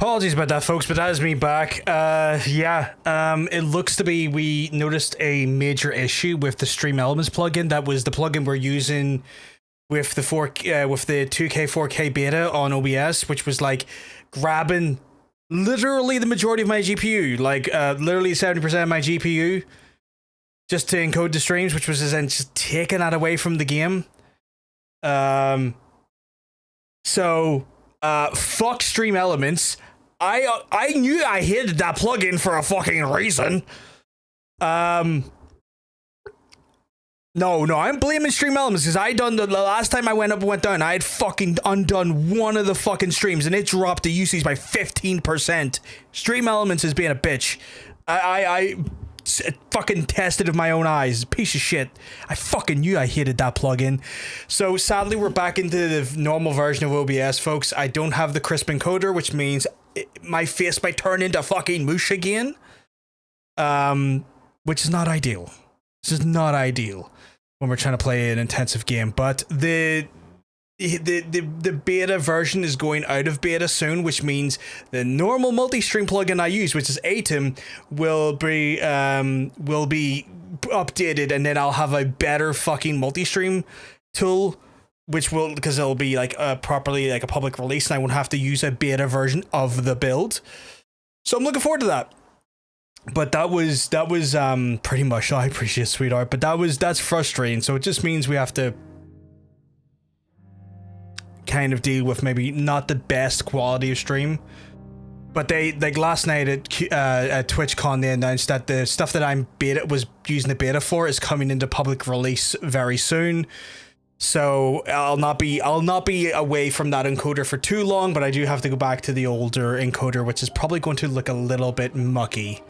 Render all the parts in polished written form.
Apologies about that, folks, but that is me back. It looks to be we noticed a major issue with the Stream Elements plugin. That was the plugin we're using with the 2K 4K beta on OBS, which was like grabbing literally the majority of my GPU, like literally 70% of my GPU, just to encode the streams, which was then just taking that away from the game. Fuck Stream Elements. I knew I hated that plugin for a fucking reason. No, I'm blaming Stream Elements because I done the last time I went up and went down, I had fucking undone one of the fucking streams and it dropped the usage by 15%. Stream Elements is being a bitch. I fucking tested with my own eyes. Piece of shit. I fucking knew I hated that plugin. So sadly, we're back into the normal version of OBS, folks. I don't have the crisp encoder, which means my face might turn into fucking mush again. Which is not ideal. This is not ideal when we're trying to play an intensive game. But the beta version is going out of beta soon, which means the normal multi-stream plugin I use, which is Atom, will be updated, and then I'll have a better fucking multi-stream tool, which will, because it'll be like properly like a public release, and I won't have to use a beta version of the build. So I'm looking forward to that. But that was pretty much. I appreciate sweetheart, but that's frustrating. So it just means we have to kind of deal with maybe not the best quality of stream. But they, like last night at TwitchCon, they announced that the stuff that I'm was using the beta for is coming into public release very soon. So I'll not be away from that encoder for too long, but I do have to go back to the older encoder, which is probably going to look a little bit mucky.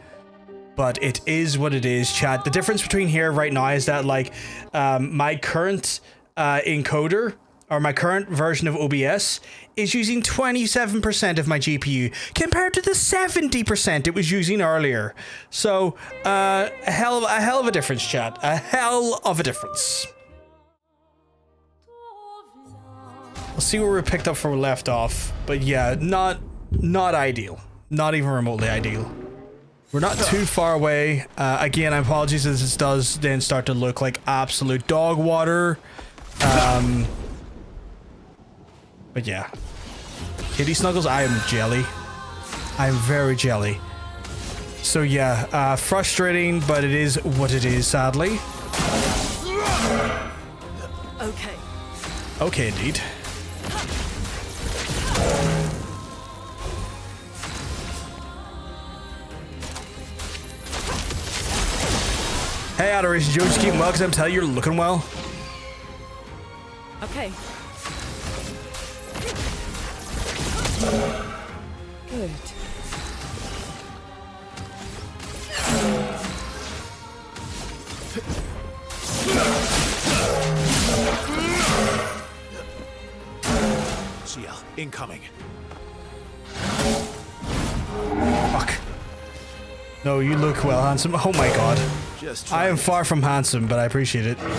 But it is what it is, chat. The difference between here right now is that like my current encoder, or my current version of OBS, is using 27% of my GPU compared to the 70% it was using earlier. So a hell of a difference, chat. A hell of a difference. We'll see where we picked up from where we left off. But yeah, not ideal. Not even remotely ideal. We're not too far away. Again, I apologize as this does then start to look like absolute dog water. But yeah. Kitty Snuggles, I am jelly. I'm very jelly. So yeah, frustrating, but it is what it is, sadly. Okay. Okay, indeed. Hey, Adoration Joe, just keep well, because I'm telling you, you're looking well. Okay. Good. CL, incoming. Fuck. No, you look well, handsome. Oh my god. I am far from handsome, but I appreciate it. The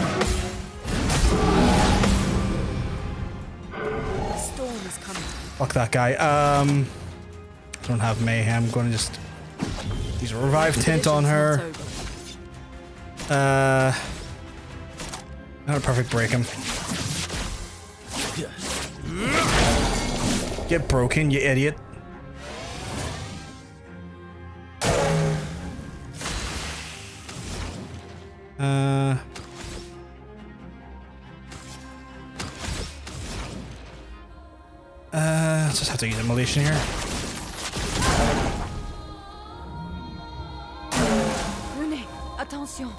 storm is coming. Fuck that guy. Don't have mayhem. I'm gonna just use a revive tint on her. Not a perfect break him. Get broken, you idiot. Let's just have to use immolation here. René, attention.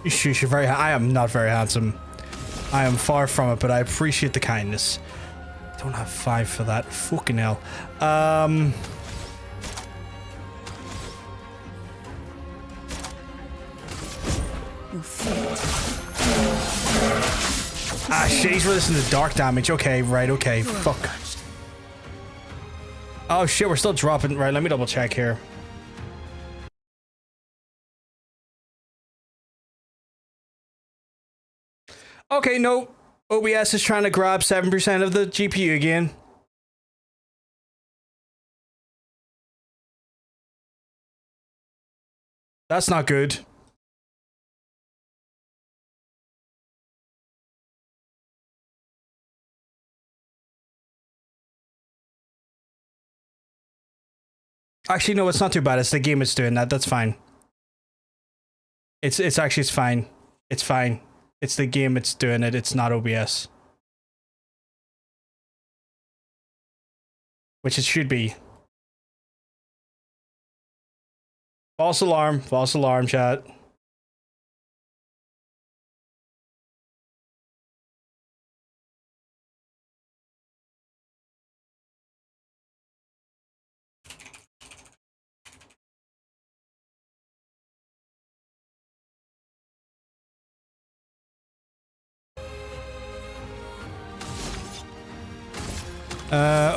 You're very. I am not very handsome. I am far from it, but I appreciate the kindness. Don't have 5 for that. Fucking hell. Ah, shit, he's resisting the dark damage. Okay, right, okay. Fuck. Oh shit, we're still dropping. Right, let me double check here. Okay, no. OBS is trying to grab 7% of the GPU again. That's not good. Actually, no, it's not too bad. It's the game that's doing that. That's fine. It's actually it's fine. It's fine. It's the game that's doing it. It's not OBS. Which it should be. False alarm, chat.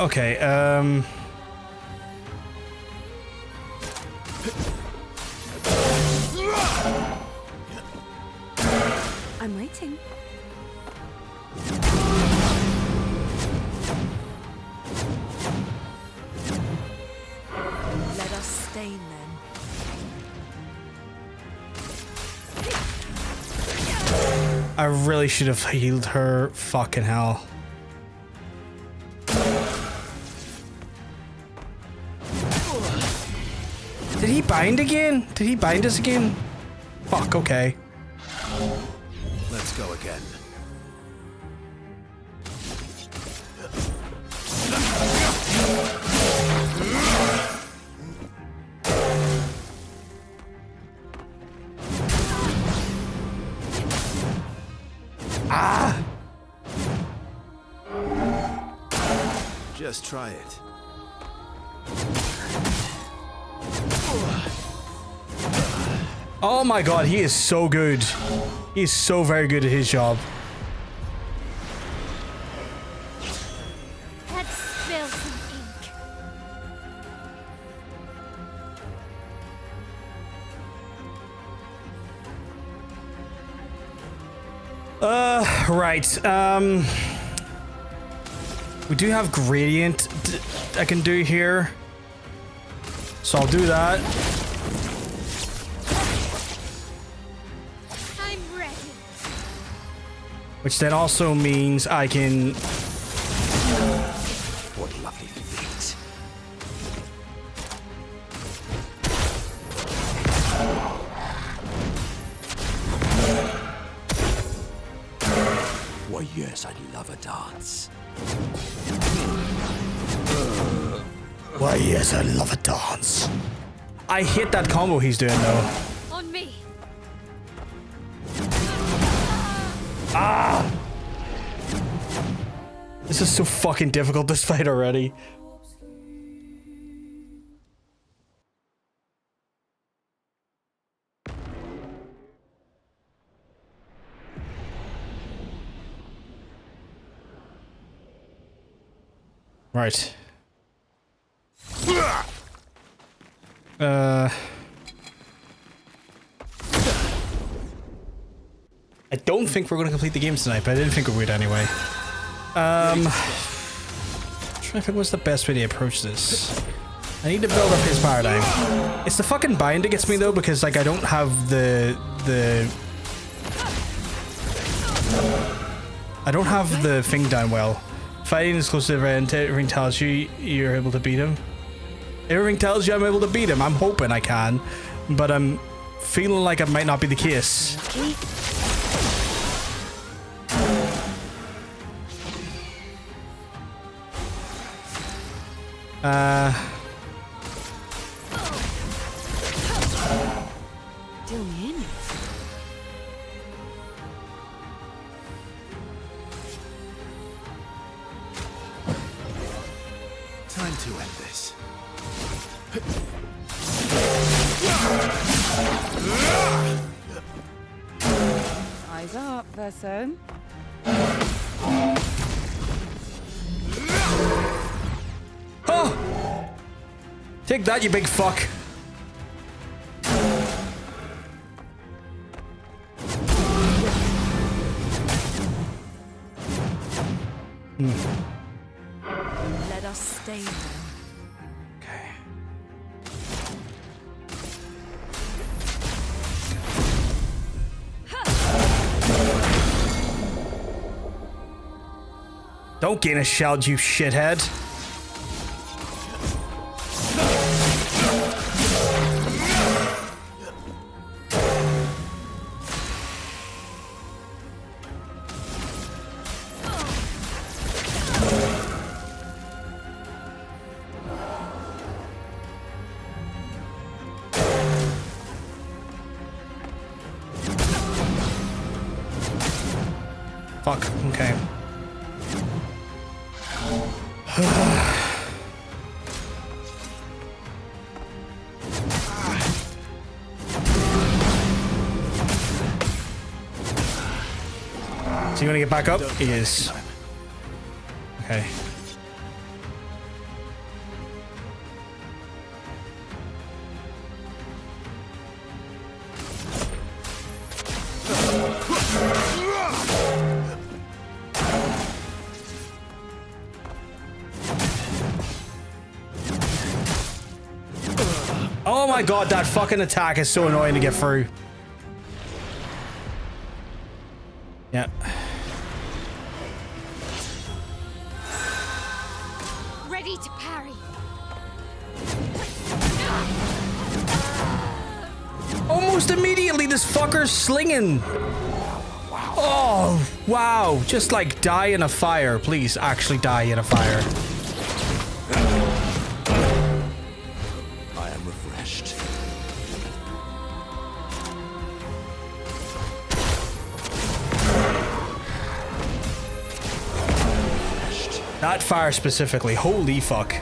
Okay, I'm waiting. Let us stain them. I really should have healed her. Fucking hell. Did he bind again? Did he bind us again? Fuck, okay. Let's go again. Ah! Just try it. Oh my god, he is so good. He is so very good at his job. Let's spill some ink. Right. We do have gradient I can do here. So I'll do that. I'm ready. Which then also means I can... What lovely feet. Why, yes, I love a dance. Why, yes, I love a dance. I hate that combo he's doing, though. On me. Ah! This is so fucking difficult, this fight already. Right. I don't think we're going to complete the game tonight, but I didn't think we would anyway. Trying to think what's the best way to approach this. I need to build up his paradigm. It's the fucking bind that gets me though, because like I don't have the I don't have the thing down well. Fighting is close to the end. Everything tells you you're able to beat him. Everything tells you I'm able to beat him. I'm hoping I can, but I'm feeling like it might not be the case. Lucky. Deal me in. Time to end this. Eyes up, Verso. Oh! Take that, you big fuck. Let us stain them. Okay. Don't gain a shield, you shithead. Fuck, okay. Is he gonna get back up? He is. Okay. Oh my god, that fucking attack is so annoying to get through. Yeah. Ready to parry. Almost immediately, this fucker's slinging. Oh, wow. Just like die in a fire. Please, actually die in a fire. I am refreshed. That fire specifically. Holy fuck.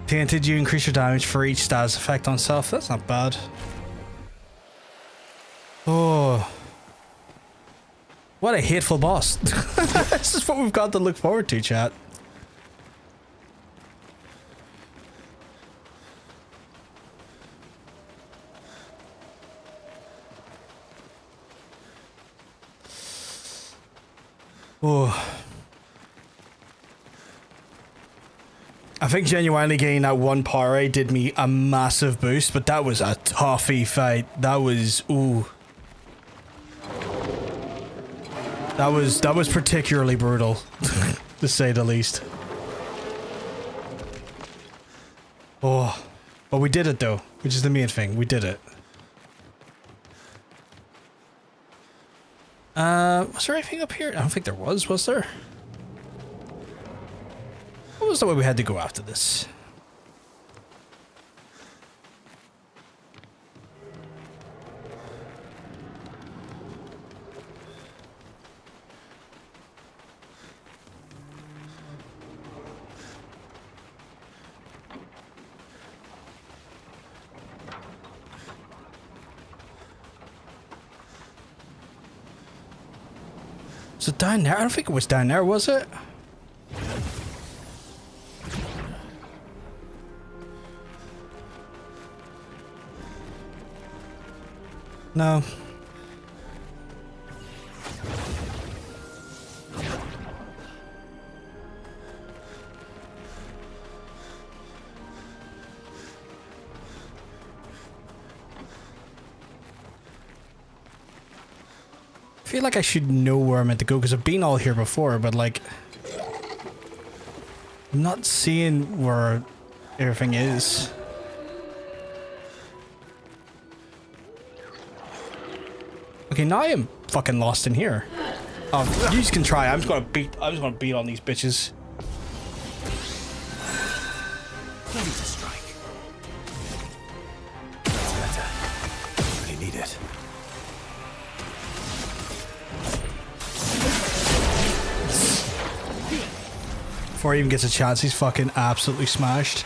Tainted, you increase your damage for each status effect on self. That's not bad. Oh. What a hateful boss. This is what we've got to look forward to, chat. Oh. I think genuinely getting that one parry did me a massive boost, but that was a toughy fight. That was, ooh. That was particularly brutal, to say the least. Oh, but we did it though, which is the main thing. We did it. Was there anything up here? I don't think there was there? What was the way we had to go after this? Was it down there? I don't think it was down there, was it? No. I feel like I should know where I'm meant to go because I've been all here before, but like I'm not seeing where everything is. Okay, now I am fucking lost in here. Oh, you can try. I'm just gonna beat on these bitches. Ready to strike. That's better. Really need it. Before he even gets a chance, he's fucking absolutely smashed.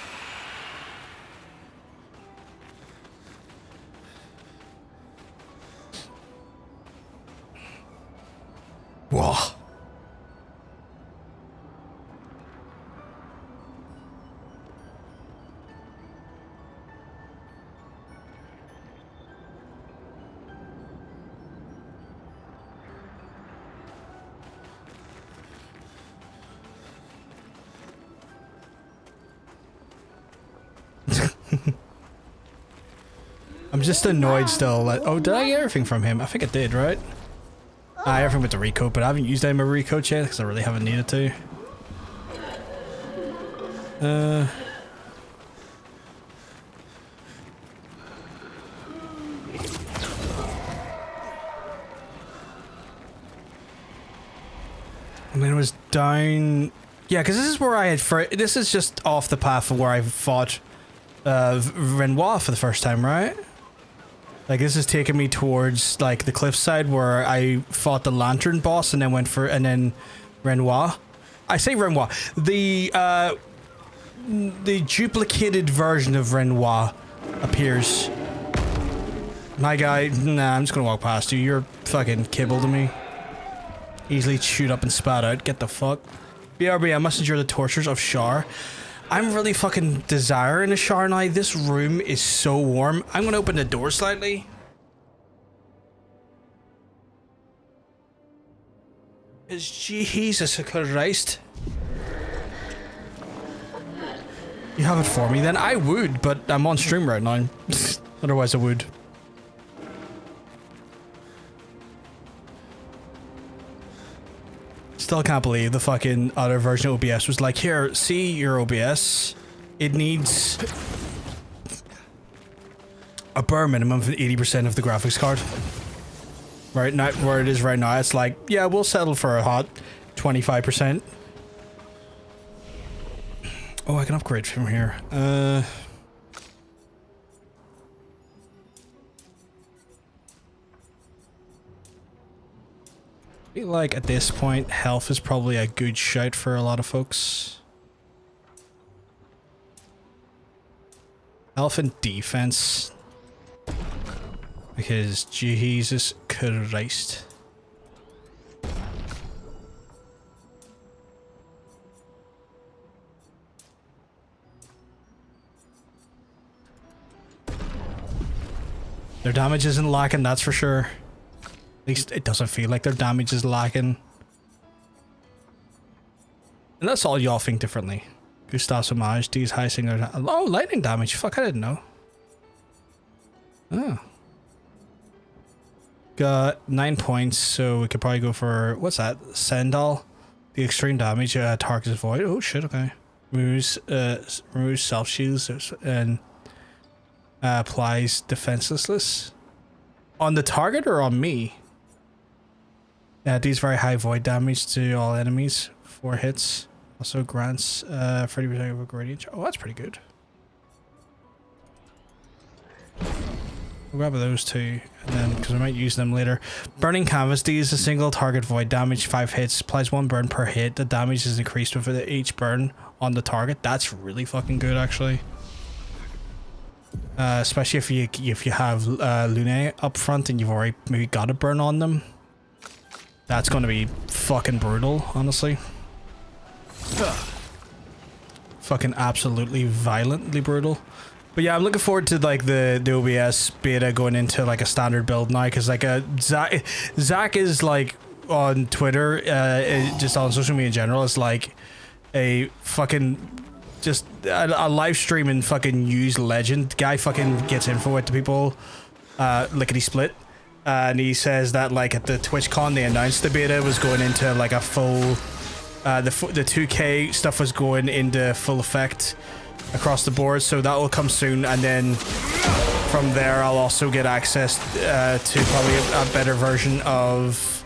Whoa. I'm just annoyed still. Like, oh, did I get everything from him? I think I did, right? Everything with the recoat, but I haven't used any of my recoat yet because I really haven't needed to. And then it was down... Yeah, because this is where I had... This is just off the path of where I fought Renoir for the first time, right? Like, this is taking me towards, like, the cliffside where I fought the Lantern boss and then went for... And then Renoir. I say Renoir. The duplicated version of Renoir appears. My guy... Nah, I'm just gonna walk past you. You're fucking kibble to me. Easily chewed up and spat out. Get the fuck. BRB, I must endure the tortures of Shar. I'm really fucking desiring a shower now. This room is so warm. I'm gonna open the door slightly. Jesus Christ. You have it for me then? I would, but I'm on stream right now. Otherwise I would. Still can't believe the fucking other version of OBS was like, here, see your OBS. It needs a bare minimum of 80% of the graphics card. Right now, where it is right now, it's like, yeah, we'll settle for a hot 25%. Oh, I can upgrade from here. I feel like at this point, health is probably a good shout for a lot of folks. Health and defense. Because Jesus Christ. Their damage isn't lacking, that's for sure. At least it doesn't feel like their damage is lacking. And that's all y'all think differently. Gustav's homage, these high singular... Oh, lightning damage. Fuck, I didn't know. Oh. Got 9 points, so we could probably go for... What's that? Sendal. The extreme damage targets void. Oh shit, okay. Removes self shields and applies defenselessness. On the target or on me? Yeah, these very high void damage to all enemies. 4 hits. Also grants 30% of a gradient. Oh, that's pretty good. We'll grab those two, and then because we might use them later. Burning canvas. These a single target void damage. 5 hits. Applies 1 burn per hit. The damage is increased with each burn on the target. That's really fucking good, actually. Especially if you have Lune up front and you've already maybe got a burn on them. That's going to be fucking brutal, honestly. Fucking absolutely violently brutal. But yeah, I'm looking forward to like the OBS beta going into like a standard build now, because like Zach is like on Twitter, just on social media in general, is like a fucking just a live streaming fucking news legend. Guy fucking gets info with the people lickety split. And he says that like at the TwitchCon they announced the beta was going into like a full the 2K stuff was going into full effect across the board, so that will come soon, and then from there I'll also get access to probably a better version of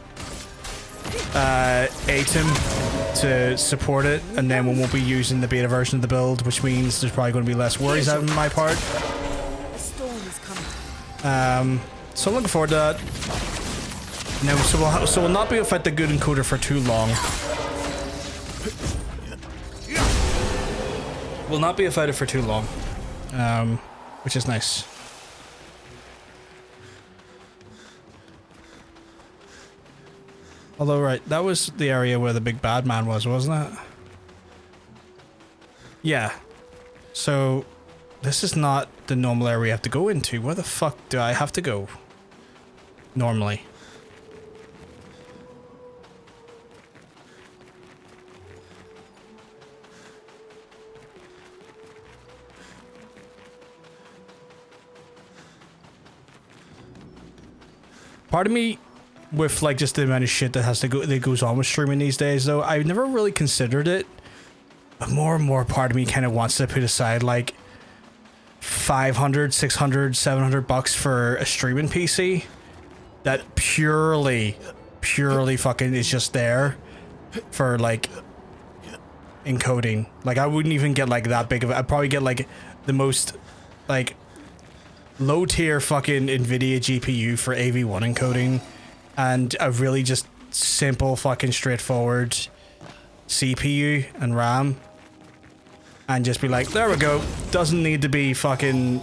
ATEM to support it, and then we won't be using the beta version of the build, which means there's probably going to be less worries on my part. A storm is coming. So I'm looking forward to that. Now, so we'll not be without the good encoder for too long. We'll not be without it for too long, which is nice. Although, right, that was the area where the big bad man was, wasn't it? Yeah. So, this is not the normal area we have to go into. Where the fuck do I have to go? Normally. Part of me, with like just the amount of shit that goes on with streaming these days, though, I've never really considered it. But more and more part of me kind of wants to put aside like 500, 600, 700 bucks for a streaming PC that purely fucking is just there for like encoding. Like I wouldn't even get like that big of it. I'd probably get like the most like low tier fucking NVIDIA GPU for AV1 encoding and a really just simple fucking straightforward CPU and RAM, and just be like, there we go. Doesn't need to be fucking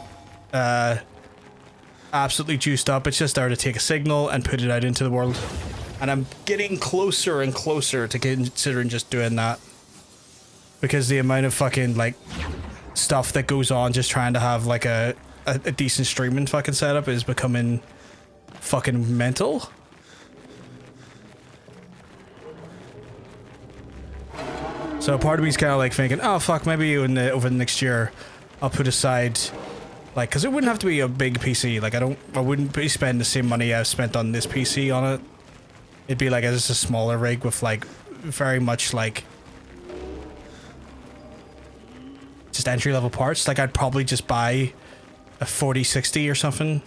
absolutely juiced up. It's just there to take a signal and put it out into the world. And I'm getting closer and closer to considering just doing that, because the amount of fucking like stuff that goes on just trying to have like a decent streaming fucking setup is becoming fucking mental. So part of me's kind of like thinking, oh fuck, maybe over the next year I'll put aside, like, because it wouldn't have to be a big PC. Like I wouldn't be spending the same money I've spent on this PC on it. It'd be like just a smaller rig with like very much like just entry level parts. Like I'd probably just buy a 4060 or something.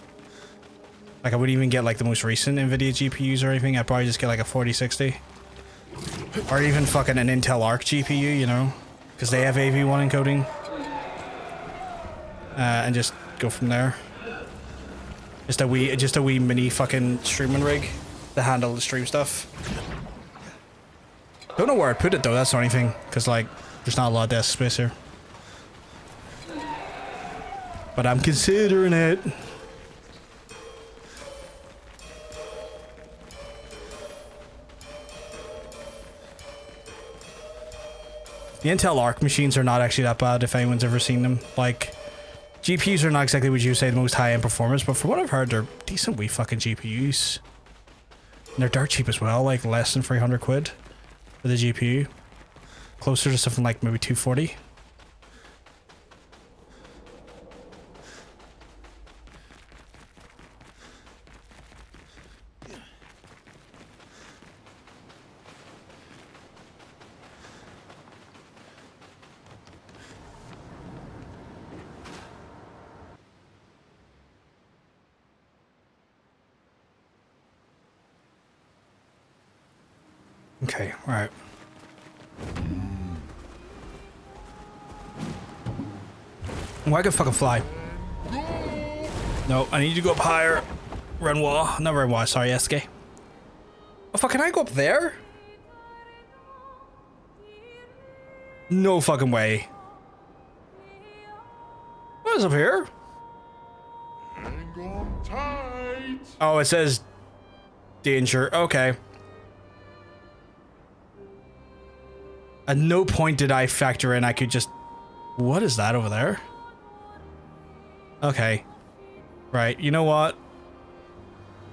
Like I wouldn't even get like the most recent NVIDIA GPUs or anything. I'd probably just get like a 4060. Or even fucking an Intel Arc GPU, you know, because they have AV1 encoding. And just go from there. Just a wee mini fucking streaming rig to handle the stream stuff. Don't know where I'd put it though, that's the only thing, because like there's not a lot of desk space here. But I'm considering it. The Intel Arc machines are not actually that bad if anyone's ever seen them. Like, GPUs are not exactly what you would say the most high-end performance, but from what I've heard, they're decent wee fucking GPUs. And they're dirt cheap as well, like less than 300 quid for the GPU. Closer to something like maybe 240. Okay, alright. Well, I can fucking fly. No, I need to go up higher. Renoir. Not Renoir, sorry, Eske. Oh fuck, can I go up there? No fucking way. What is up here? Hang on tight. Oh, it says danger. Okay. At no point did I factor in I could just... What is that over there? Okay. Right, you know what?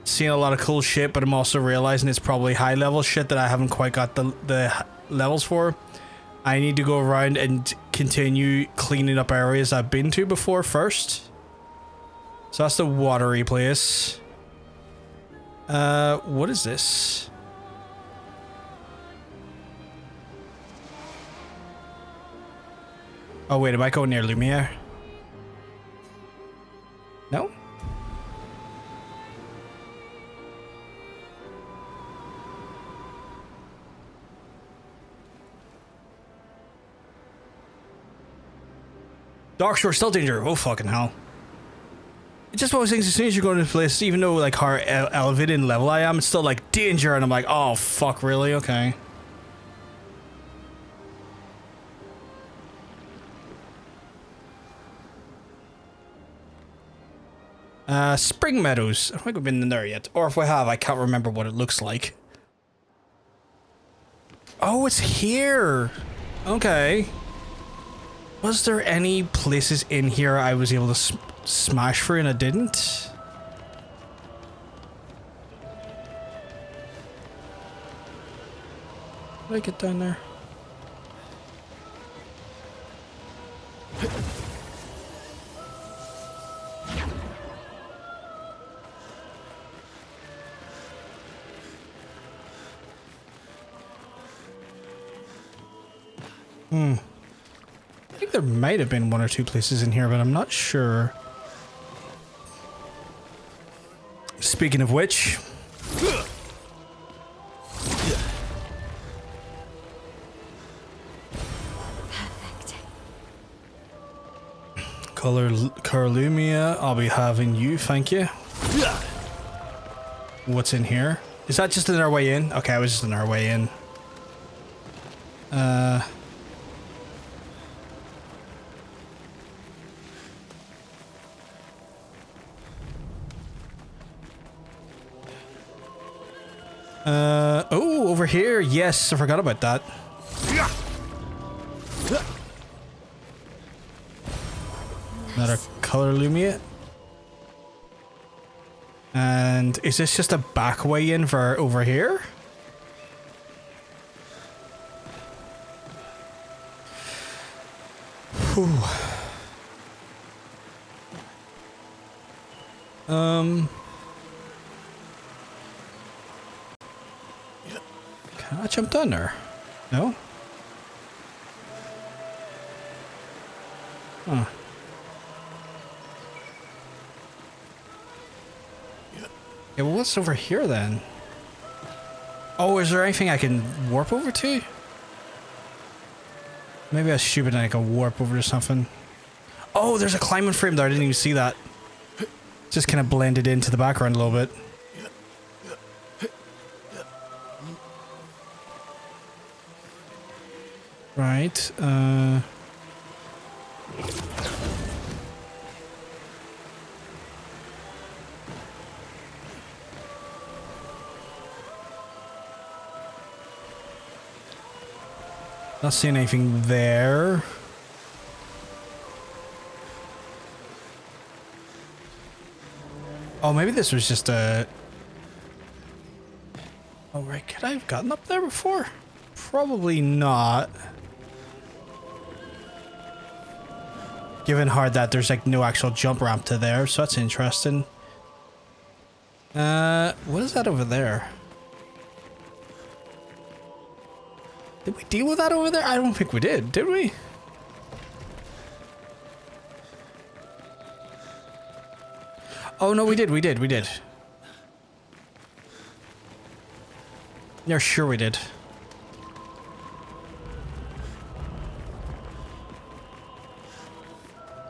Seeing a lot of cool shit, but I'm also realizing it's probably high level shit that I haven't quite got the levels for. I need to go around and continue cleaning up areas I've been to before first. So that's the watery place. What is this? Oh wait, am I going near Lumiere? No? Dark Shore still danger. Oh fucking hell. It's just one of those things, as soon as you go into a place, even though like how elevated in level I am, it's still like danger, and I'm like, oh fuck, really? Okay. Spring Meadows. I don't think we've been in there yet. Or if we have, I can't remember what it looks like. Oh, it's here. Okay. Was there any places in here I was able to smash through and I didn't? How do I get down there? I think there might have been one or two places in here, but I'm not sure. Speaking of which... Perfect. Carlumia, I'll be having you, thank you. What's in here? Is that just another way in? Okay, I was just another way in. Oh, over here. Yes, I forgot about that. Another color Lumia. And is this just a back way in for over here? Whew. Can I jump down there? No? Huh. Yeah, well, what's over here then? Oh, is there anything I can warp over to? Maybe I was stupid and I can warp over to something. Oh, there's a climbing frame there. I didn't even see that. Just kind of blended into the background a little bit. Right, not seeing anything there. Oh, maybe this was just a... Oh, right. Could I have gotten up there before? Probably not. Given hard that there's like no actual jump ramp to there, so that's interesting. What is that over there? Did we deal with that over there? I don't think we did we? Oh no, we did. Yeah, sure we did.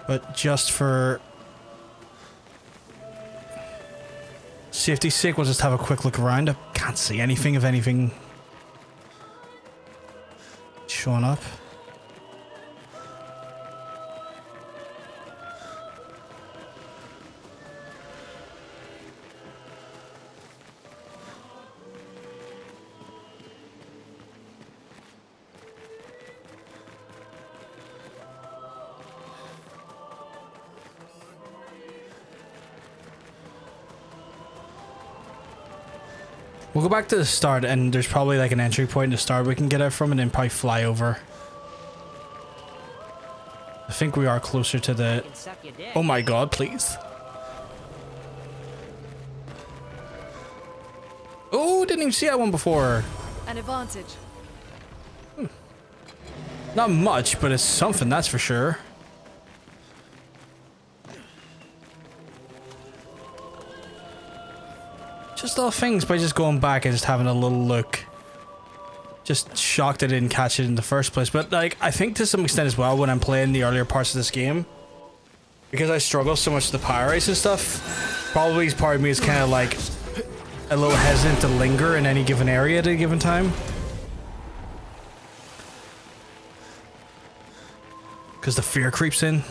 But just for safety's sake, we'll just have a quick look around. I can't see anything of anything showing up. We'll go back to the start, and there's probably like an entry point to start we can get out from, and then probably fly over. I think we are closer to the... Oh my god, please. Oh, didn't even see that one before. An advantage. Not much, but it's something, that's for sure. Just little things by just going back and just having a little look. Just shocked I didn't catch it in the first place. But like, I think to some extent as well when I'm playing the earlier parts of this game, because I struggle so much with the power race and stuff, probably part of me is kind of like a little hesitant to linger in any given area at a given time. Because the fear creeps in.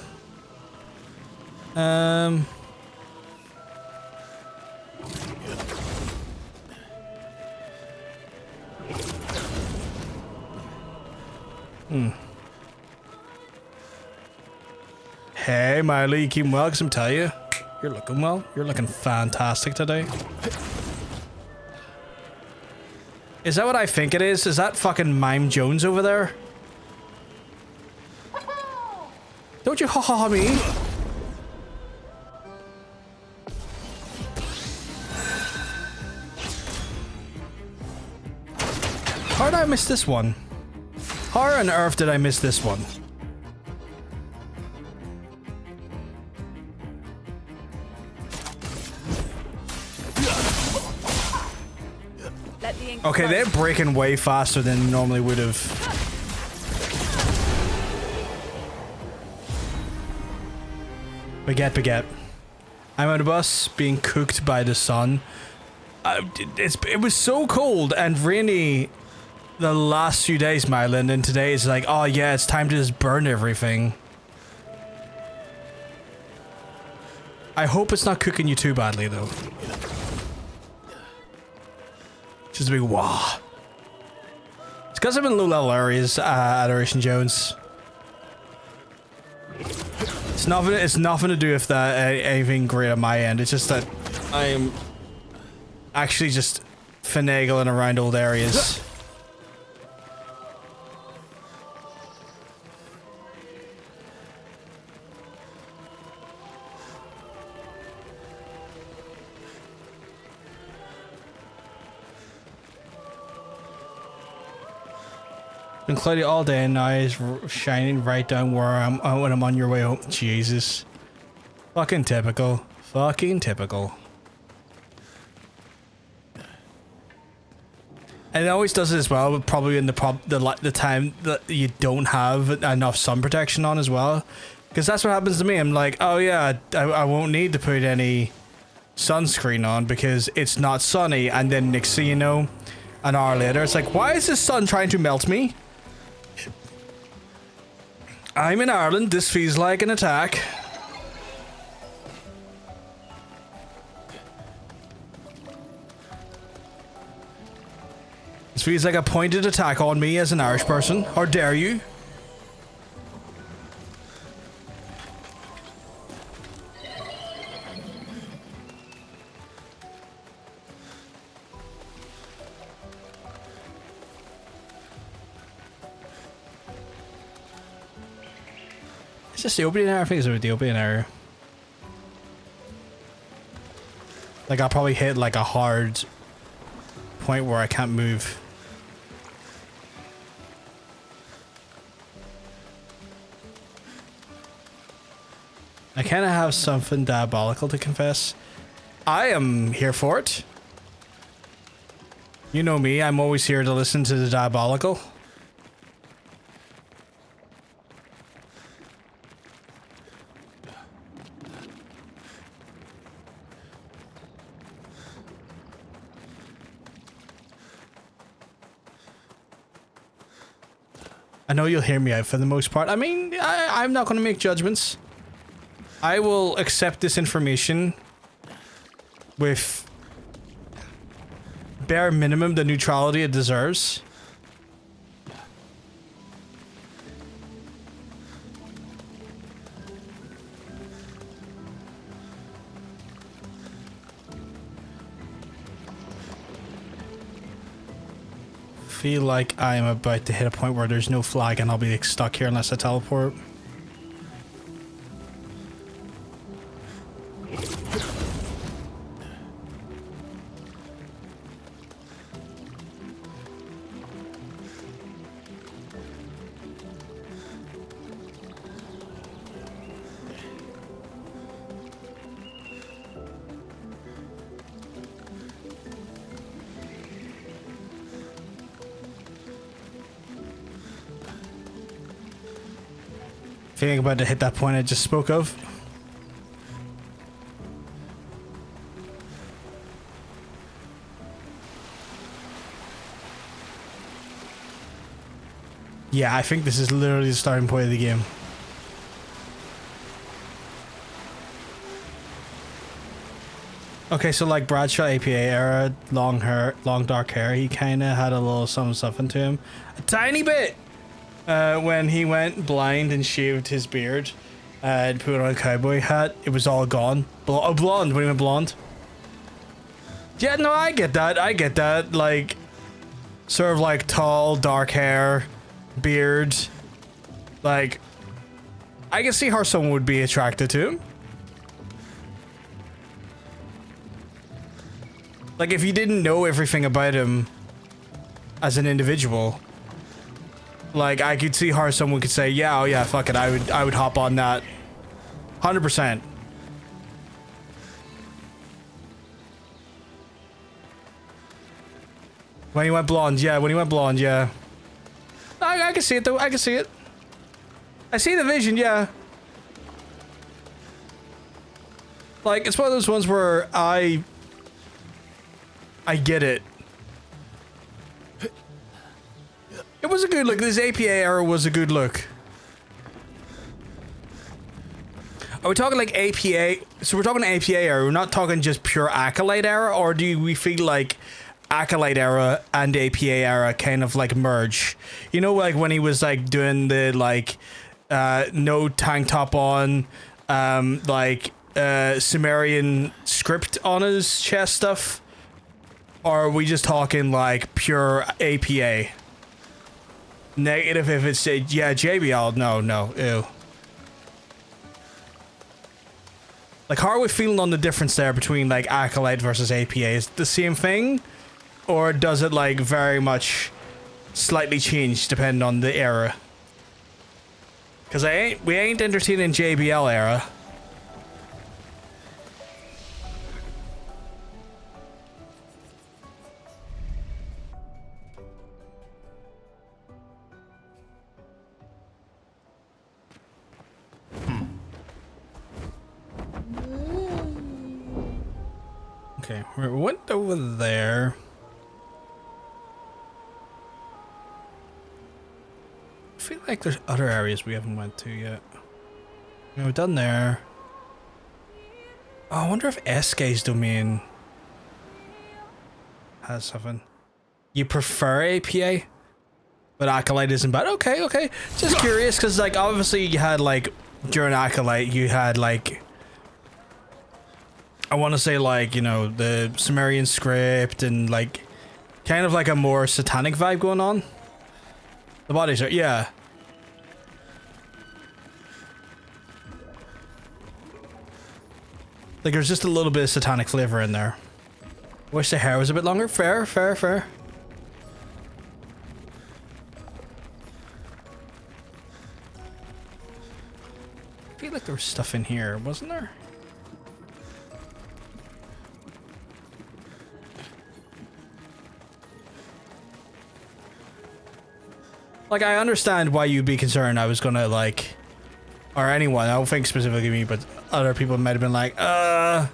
Hey, Miley, you keep well, 'cause I'm telling you, you're looking well. You're looking fantastic today. Is that what I think it is? Is that fucking Mime Jones over there? Don't you ha-ha-ha me? How did I miss this one? How on earth did I miss this one? Let the ink Okay, flow. they're breaking way faster than normally would have. Baguette. I'm on a bus being cooked by the sun. It was so cold and rainy the last few days, Myland, and today it's like, oh yeah, it's time to just burn everything. I hope it's not cooking you too badly, though. Just a big wah. It's because I'm in low-level areas, Adoration Jones. It's nothing to do with that, anything great on my end. It's just that I'm actually just finagling around old areas. Been cloudy all day and now it's shining right down where when I'm on your way home. Jesus. Fucking typical. Fucking typical. And it always does it as well, but probably in the time that you don't have enough sun protection on as well. Because that's what happens to me. I'm like, oh yeah, I won't need to put any sunscreen on because it's not sunny. And then next thing you know, an hour later, it's like, why is the sun trying to melt me? I'm in Ireland. This feels like an attack. This feels like a pointed attack on me as an Irish person. How dare you? It's just the opening hour. I think it's the opening hour. Like I'll probably hit like a hard point where I can't move. I kind of have something diabolical to confess. I am here for it. You know me, I'm always here to listen to the diabolical. I know you'll hear me out for the most part. I mean, I'm not going to make judgments. I will accept this information with bare minimum the neutrality it deserves. Feel like I am about to hit a point where there's no flag and I'll be like, stuck here unless I teleport. Feeling about to hit that point I just spoke of. Yeah, I think this is literally the starting point of the game. Okay, so like Bradshaw APA era, long hair, long dark hair, he kind of had a little something to him. A tiny bit! When he went blind and shaved his beard and put on a cowboy hat, it was all gone. Blonde, when he went blonde. Yeah, no, I get that. Like, sort of like tall, dark hair, beard. Like, I can see how someone would be attracted to him. Like, if you didn't know everything about him as an individual, Like, I could see how someone could say, yeah, oh yeah, fuck it, I would hop on that. 100%. When he went blonde, yeah, when he went blonde, yeah. I can see it though, I can see it. I see the vision, yeah. Like, it's one of those ones where I get it. It was a good look. This APA era was a good look. Are we talking like APA? So we're talking APA era. We're not talking just pure Acolyte era, or do we feel like Acolyte era and APA era kind of like merge? You know, like when he was like doing the like no tank top on, like Sumerian script on his chest stuff, or are we just talking like pure APA? Negative if it's yeah, JBL. No, ew. Like, how are we feeling on the difference there between like Acolyte versus APA? Is it the same thing, or does it like very much slightly change depending on the era? Because we ain't entertaining JBL era. Okay, we went over there. I feel like there's other areas we haven't went to yet. We're done there. Oh, I wonder if SK's domain has something. You prefer APA? But Acolyte isn't bad. Okay. Just curious, because like obviously you had like during Acolyte you had like, I want to say like, you know, the Sumerian script and like kind of like a more satanic vibe going on. The bodies are, yeah. Like there's just a little bit of satanic flavor in there. Wish the hair was a bit longer. Fair. I feel like there was stuff in here, wasn't there? Like, I understand why you'd be concerned. I was gonna, like... Or anyone, I don't think specifically me, but other people might have been like, because,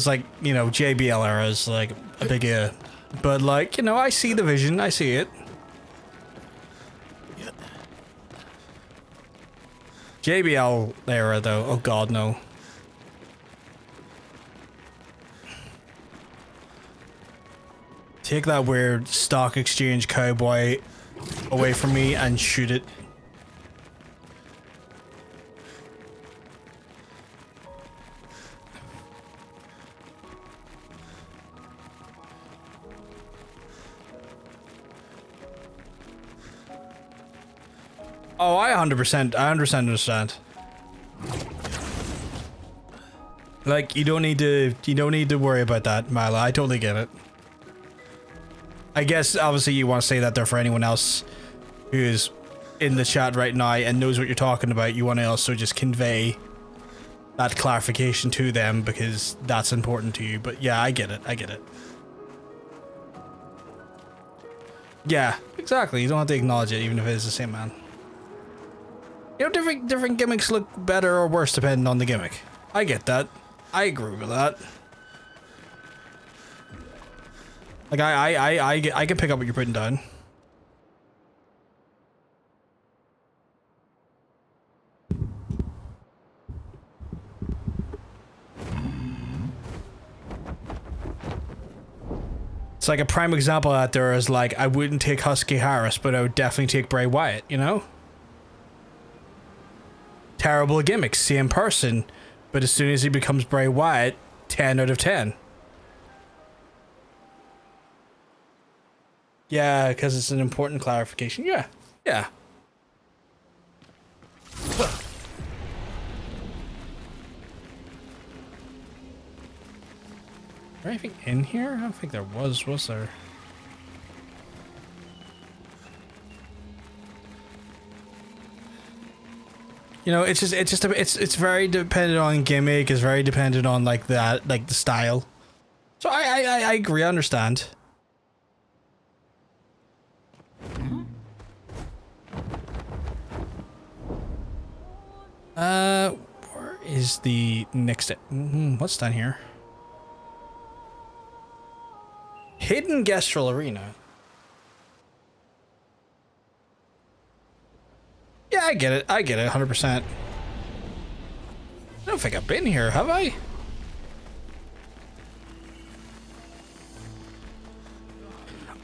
like, you know, JBL era is, like, a big, but, like, you know, I see the vision. I see it. JBL era, though. Oh, God, no. Take that weird stock exchange cowboy away from me and shoot it. Oh, I 100%, I understand. Like, you don't need to worry about that, Mila. I totally get it. I guess, obviously, you want to say that there for anyone else who's in the chat right now and knows what you're talking about. You want to also just convey that clarification to them because that's important to you. But yeah, I get it. Yeah, exactly. You don't have to acknowledge it, even if it is the same man. You know, different gimmicks look better or worse depending on the gimmick. I get that. I agree with that. Like, I can pick up what you're putting down. It's like a prime example out there is like, I wouldn't take Husky Harris, but I would definitely take Bray Wyatt, you know? Terrible gimmicks, same person, but as soon as he becomes Bray Wyatt, 10 out of 10. Yeah, because it's an important clarification. Yeah. Is there anything in here? I don't think there was there? You know, it's very dependent on gimmick. It's very dependent on like that, like the style. So I agree. I understand. Where is the next? What's down here? Hidden Gestural Arena. Yeah, I get it. I get it, 100%. I don't think I've been here, have I?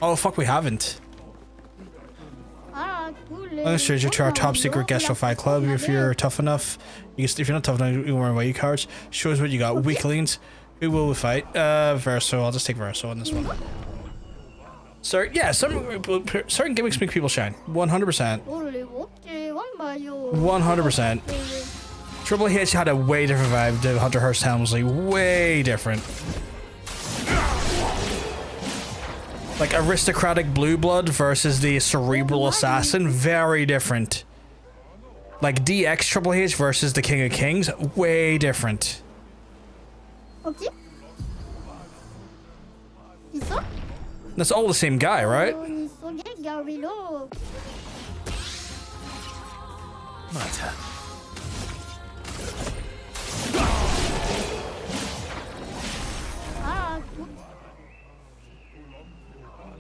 Oh, fuck, we haven't. I'll stranger you to our top secret Gestrify club. If you're tough enough, if you're not tough enough, you can wear away cards. Show us what you got. Weaklings. Who will we fight? Verso. I'll just take Verso on this one. Sorry, yeah, certain gimmicks make people shine. 100%. 100%. Triple H had a way different vibe to Hunter Hearst Helmsley. Way different. Like aristocratic blue blood versus the cerebral assassin, very different. Like DX Triple H versus the King of Kings, way different. Okay. That's all the same guy, right? My turn.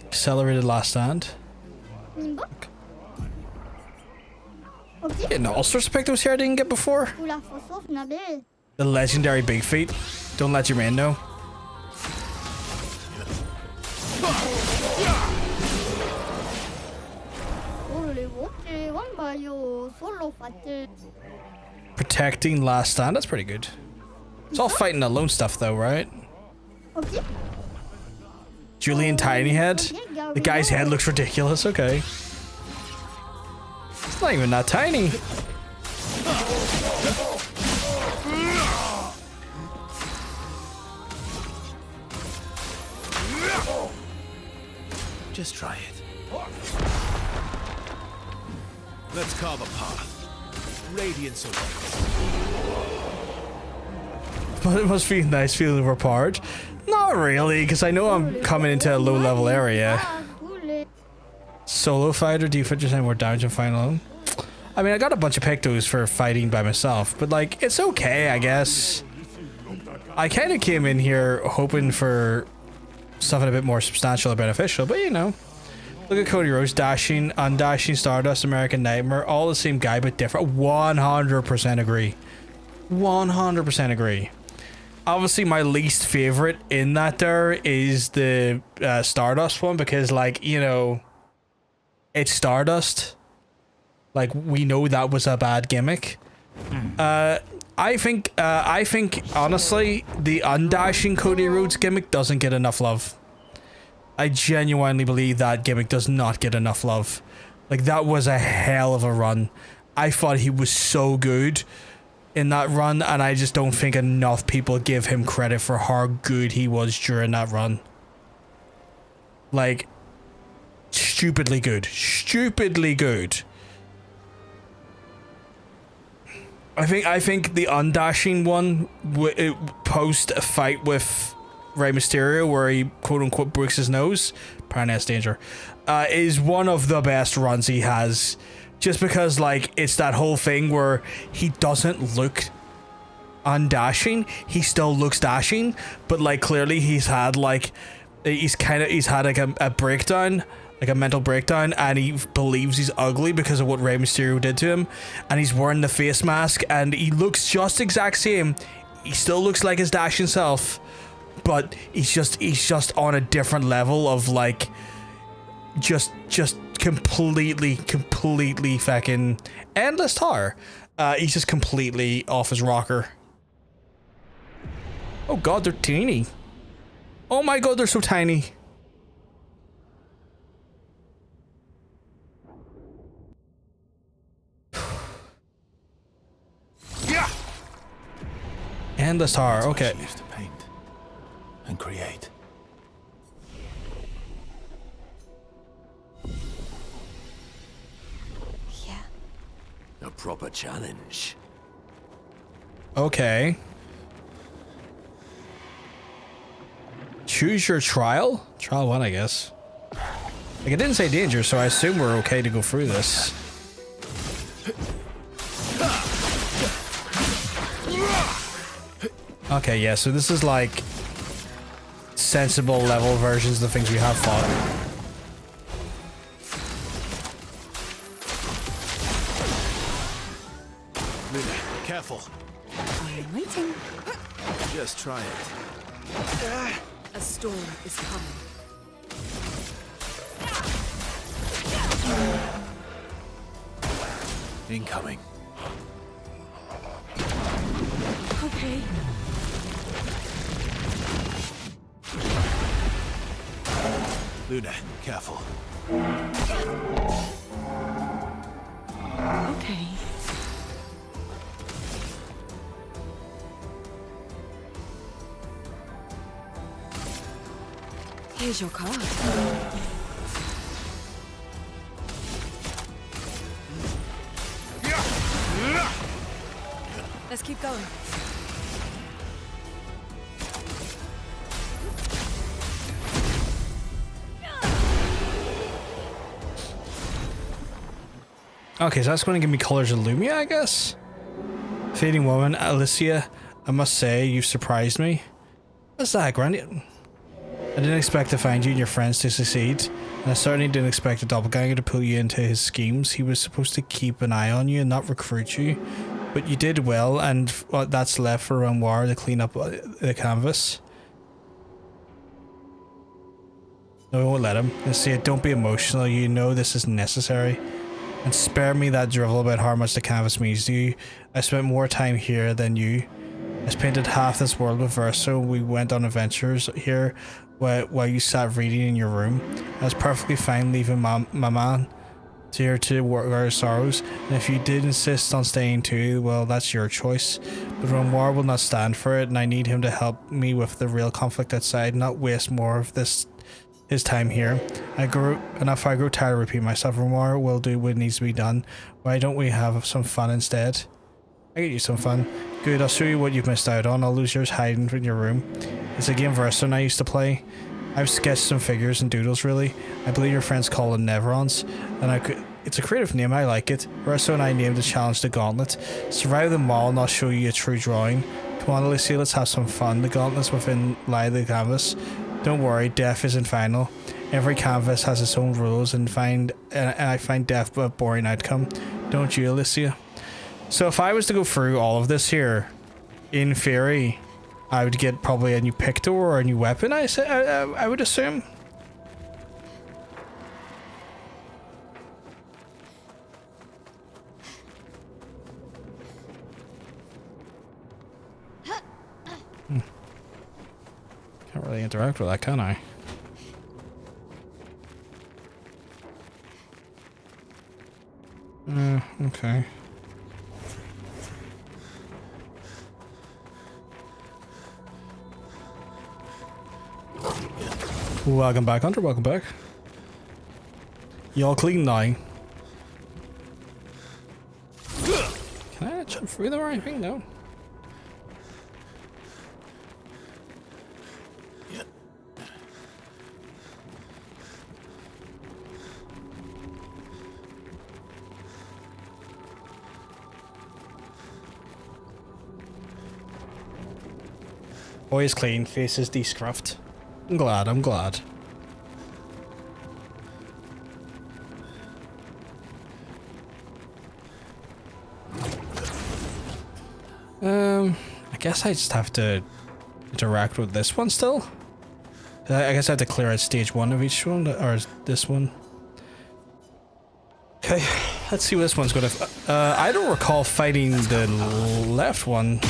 Accelerated Last Stand. Getting all sorts of pictos here I didn't get before. The legendary Big Feet. Don't let your man know. Protecting Last Stand. That's pretty good. It's all fighting alone stuff though, right? Julian Tiny Head? The guy's head looks ridiculous, okay. It's not even that tiny. Just try it. Let's carve a path. Radiance awaits. But it must be nice feeling we're part. Not really, because I know I'm coming into a low-level area. Solo fighter, do you fit yourself more damage and fight alone? I mean, I got a bunch of pictos for fighting by myself, but like, it's okay, I guess. I kind of came in here hoping for something a bit more substantial or beneficial, but you know. Look at Cody Rhodes, Dashing, Undashing, Stardust, American Nightmare, all the same guy but different. 100% agree. 100% agree. Obviously, my least favorite in that there is the Stardust one because, like, you know, it's Stardust. Like, we know that was a bad gimmick. I think honestly, the Undashing Cody Rhodes gimmick doesn't get enough love. I genuinely believe that gimmick does not get enough love. Like, that was a hell of a run. I thought he was so good in that run, and I just don't think enough people give him credit for how good he was during that run. Like, stupidly good. Stupidly good. I think the Undashing one, post a fight with Rey Mysterio where he quote-unquote breaks his nose, Parnas Danger, is one of the best runs he has. Just because, like, it's that whole thing where he doesn't look undashing, he still looks dashing, but like clearly he's had like a breakdown, like a mental breakdown, and he believes he's ugly because of what Rey Mysterio did to him, and he's wearing the face mask and he looks just exact same. He still looks like his dashing self, but he's just on a different level of like just completely fucking endless tar. He's just completely off his rocker. Oh god, they're teeny. Oh my god, they're so tiny. Yeah. Endless tar, okay. She used to paint and create. Yeah. No proper challenge. Okay. Choose your trial? Trial 1, I guess. Like, it didn't say danger, so I assume we're okay to go through this. Okay, yeah, so this is like sensible level versions of the things we have fought. Luna, careful. I'm waiting. Just try it. A storm is coming. Incoming. Okay. Luna, careful. Okay. Here's your card. Let's keep going. Okay, so that's going to give me colors of Lumia, I guess. Fading woman, Alicia, I must say, you've surprised me. What's that, Granny? I didn't expect to find you and your friends to succeed, and I certainly didn't expect a doppelganger to pull you into his schemes. He was supposed to keep an eye on you and not recruit you, but you did well, and what that's left for Renoir to clean up the canvas. No, we won't let him. Let's see it. Don't be emotional. You know this is necessary. And spare me that drivel about how much the canvas means to you. I spent more time here than you. I painted half this world with Verso. We went on adventures here while you sat reading in your room. I was perfectly fine leaving my man here to work our sorrows. And if you did insist on staying too, well, that's your choice. But Renoir will not stand for it, and I need him to help me with the real conflict outside, not waste more of his time here. If I grow tired of repeating myself, Renoir will do what needs to be done. Why don't we have some fun instead? I get you some fun. Good, I'll show you what you've missed out on. I'll lose yours hiding in your room. It's a game Verso I used to play. I've sketched some figures and doodles, really. I believe your friends call them Neverons, and it's a creative name, I like it. Verso and I named the challenge the Gauntlet. Survive them all and I'll show you a true drawing. Come on, Alicia, let's have some fun. The gauntlets within lie the canvas. Don't worry, death isn't final. Every canvas has its own rules, and I find death a boring outcome. Don't you, Alicia? So if I was to go through all of this here, in theory, I would get probably a new pictor or a new weapon, I would assume. Can't really interact with that, can I? Okay. Welcome back, Hunter. Welcome back. Y'all clean now. Can I jump through them or anything? No. Always clean, faces de-scruffed. I'm glad, I'm glad. I guess I just have to interact with this one still. I guess I have to clear out stage 1 of each one, or this one. Okay, let's see what this one's gonna. I don't recall fighting the left one.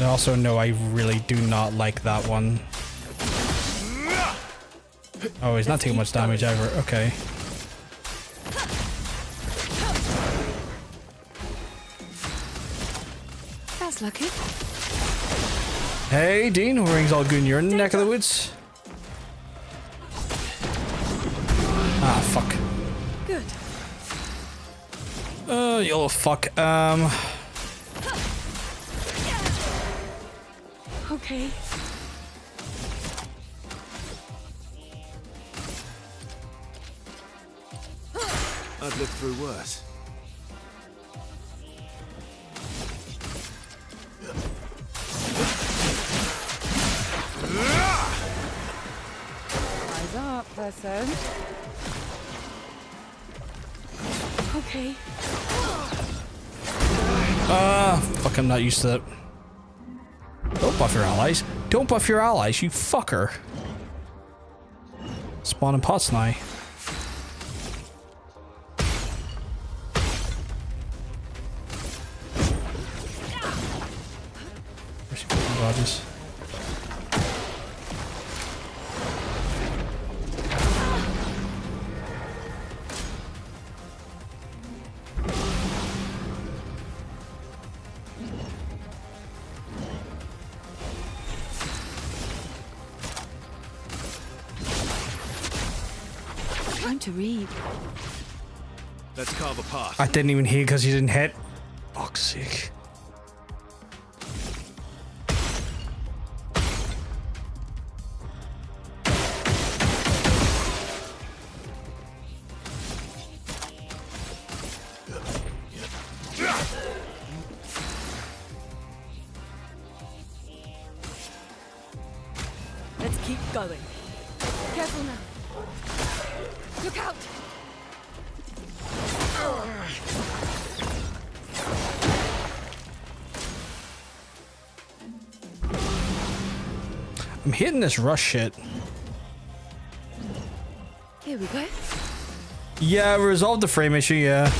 I also know I really do not like that one. Oh, he's not taking much damage ever. Okay. That's lucky. Hey, Dean, rings all good in your neck of the woods. Ah, fuck. Good. You little fuck. Okay. I've lived through worse. Eyes up, person. Okay. Fuck, I'm not used to that. Don't buff your allies. Don't buff your allies, you fucker. Spawning pots now. Where's your fucking dodges? Time to read. Let's carve a path. I didn't even hit because you didn't hit. Fuck's sake. Let's keep going. Careful now. Look out! I'm hitting this rush shit. Here we go. Yeah, we resolved the frame issue, yeah.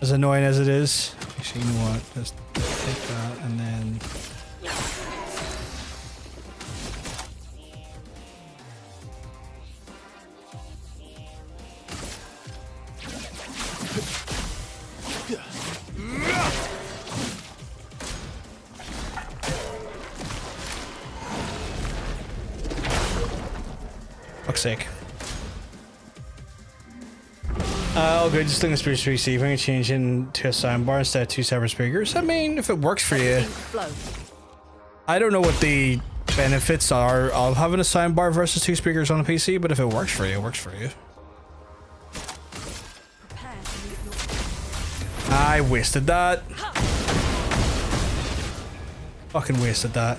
As annoying as it is. Actually, you know what? Just take that and then... Fuck's sake. Oh, good. Just looking at speakers receiving and change into a soundbar instead of two separate speakers. I mean, if it works for you. Flow. I don't know what the benefits are of having a soundbar versus two speakers on a PC, but if it works for you, it works for you. Prepare to meet your I wasted that. Fucking wasted that.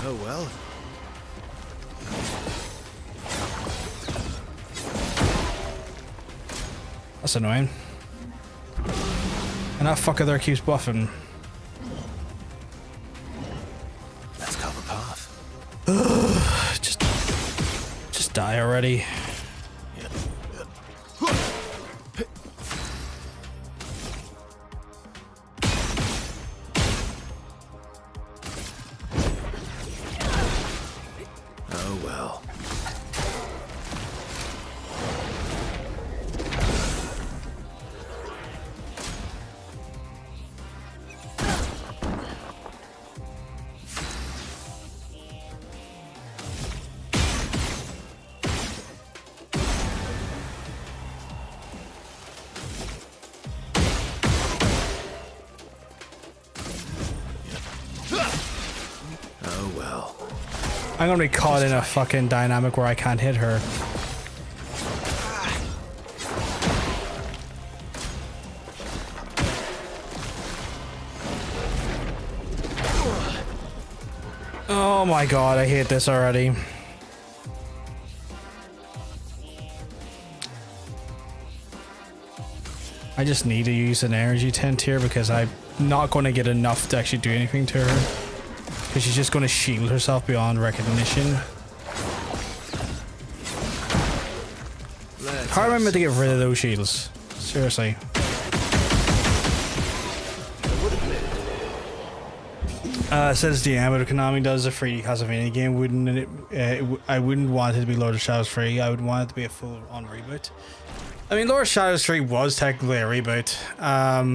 Oh well. That's annoying. And that fucker there keeps buffing. Let's carve a path. Just die already. Oh well. Oh well. I'm gonna be caught in a fucking dynamic where I can't hit her. Oh my god, I hate this already. I just need to use an energy tent here because I'm not going to get enough to actually do anything to her. Because she's just going to shield herself beyond recognition. How am I meant to get rid of those shields? Seriously. Says DM, but if Konami does a free Castlevania game, wouldn't it? I wouldn't want it to be Lord of Shadows free. I would want it to be a full-on reboot. I mean, Lord of Shadows 3 was technically a reboot,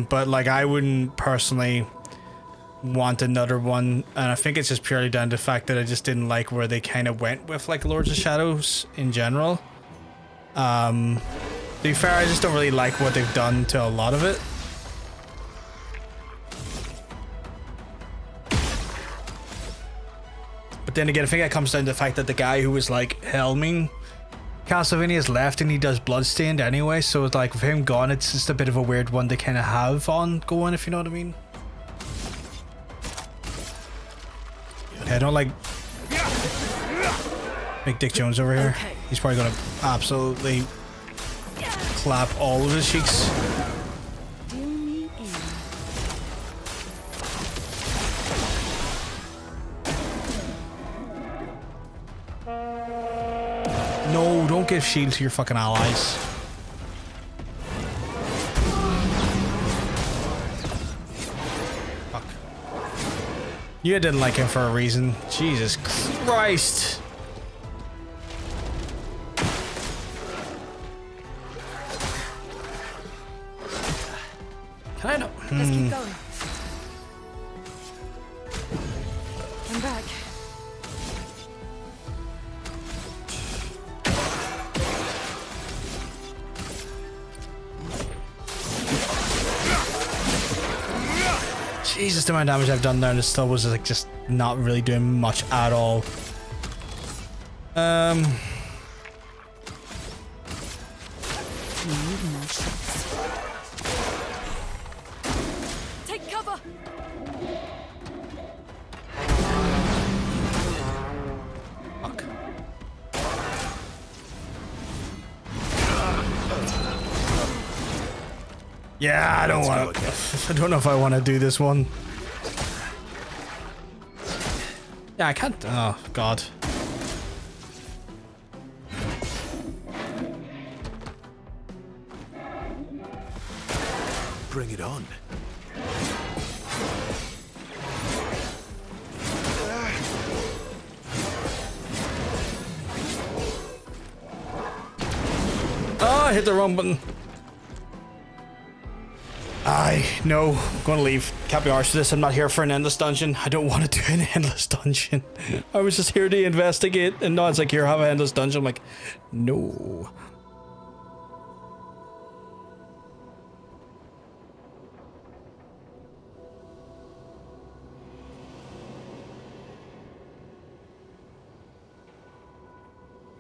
but like I wouldn't personally want another one, and I think it's just purely down to the fact that I just didn't like where they kind of went with like Lords of Shadows in general. To be fair, I just don't really like what they've done to a lot of it. But then again, I think that comes down to the fact that the guy who was like helming Castlevania's left and he does Bloodstained anyway, so it's like with him gone, it's just a bit of a weird one to kind of have ongoing, if you know what I mean. Okay, I don't like Big Dick Jones over here. Okay. He's probably gonna absolutely clap all of his cheeks. Do me in. No, don't give shield to your fucking allies. Fuck. You didn't like him for a reason. Jesus Christ. Can I know? Let's keep going. I'm back. Jesus, the amount of damage I've done there and it still was like just not really doing much at all. Take cover. Fuck. Yeah, I don't want to. I don't know if I want to do this one. Yeah, I can't. Oh, God. Bring it on. Oh, I hit the wrong button. No, I'm gonna leave. Can't be arsed with this. I'm not here for an endless dungeon. I don't want to do an endless dungeon. I was just here to investigate, and now it's like, here, have an endless dungeon. I'm like, no.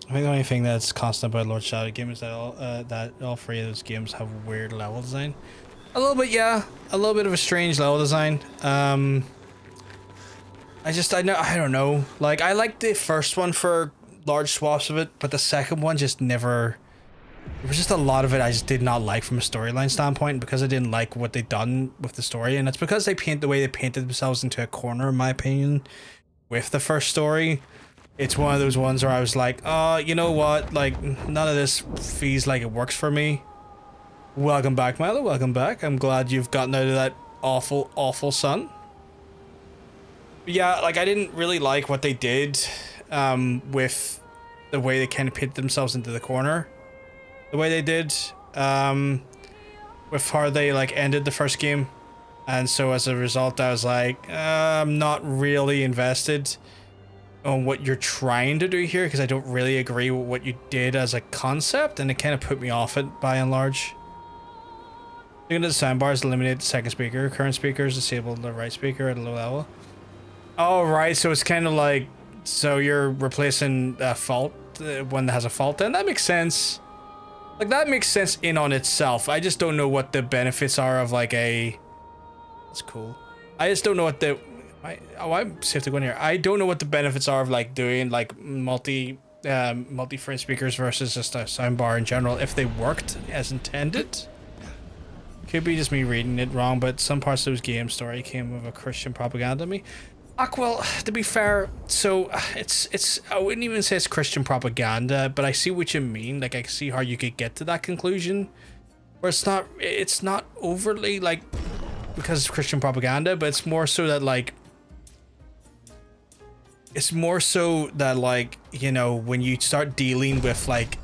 I think the only thing that's constant about Lord Shadow game is that all three of those games have weird level design. A little bit, yeah. A little bit of a strange level design. I don't know. Like, I liked the first one for large swaths of it, but the second one just never... There was just a lot of it I just did not like from a storyline standpoint, because I didn't like what they'd done with the story, and it's because they paint the way they painted themselves into a corner, in my opinion, with the first story. It's one of those ones where I was like, oh, you know what? Like, none of this feels like it works for me. Welcome back, Milo. Welcome back. I'm glad you've gotten out of that awful, awful sun. But yeah, like, I didn't really like what they did with the way they kind of painted themselves into the corner. The way they did with how they, like, ended the first game. And so as a result, I was like, I'm not really invested on what you're trying to do here, because I don't really agree with what you did as a concept, and it kind of put me off it by and large. Looking at the soundbars, eliminate the second speaker. Current speakers, disable the right speaker at a low level. Oh, right, so it's kind of like, so you're replacing a fault, one that has a fault, then that makes sense. Like, that makes sense in on itself. I just don't know what the benefits are of, like, a... That's cool. I just don't know what the... I'm safe to go in here. I don't know what the benefits are of, like, doing, like, multi-frame speakers versus just a soundbar in general, if they worked as intended. Could be just me reading it wrong, but some parts of those game story came with a Christian propaganda to me. Well, to be fair, so it's I wouldn't even say it's Christian propaganda, but I see what you mean. Like, I see how you could get to that conclusion, where it's not overly, like, because it's Christian propaganda, but it's more so that, like, you know, when you start dealing with, like,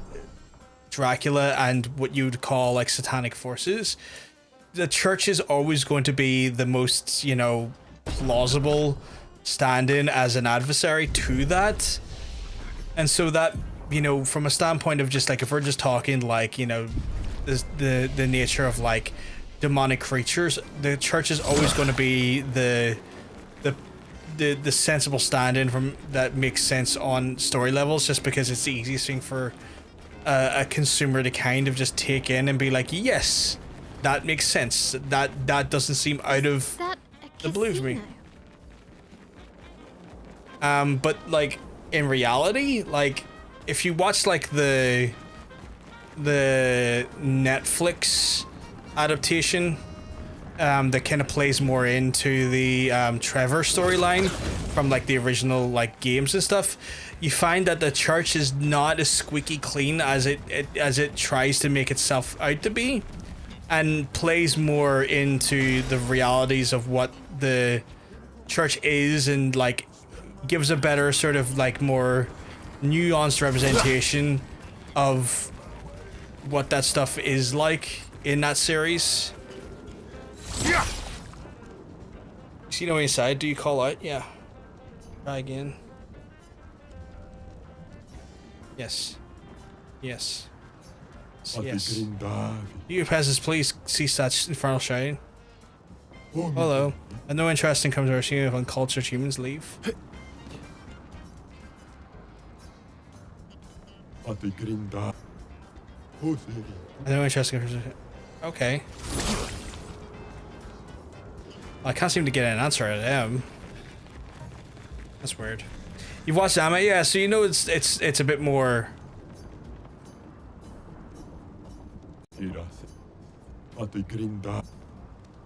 Dracula and what you would call like satanic forces, the church is always going to be the most, you know, plausible stand-in as an adversary to that. And so that, you know, from a standpoint of just like, if we're just talking like, you know, the nature of like demonic creatures, the church is always going to be the sensible stand-in from that makes sense on story levels, just because it's the easiest thing for a consumer to kind of just take in and be like, yes, that makes sense. That doesn't seem out of the blue to me. But like in reality, like if you watch like the Netflix adaptation that kind of plays more into the Trevor storyline from like the original like games and stuff, you find that the church is not as squeaky clean as it tries to make itself out to be, and plays more into the realities of what the church is, and like gives a better sort of like more nuanced representation of what that stuff is like in that series. See no inside, do you call out? Yeah. Try again. Yes. Yes. Yes. You peasants, please cease that infernal shouting. Hello. And no interest in conversing with uncultured humans, leave. No interest in... Okay. I can't seem to get an answer out of them. That's weird. You've watched anime? Yeah, so you know it's a bit more...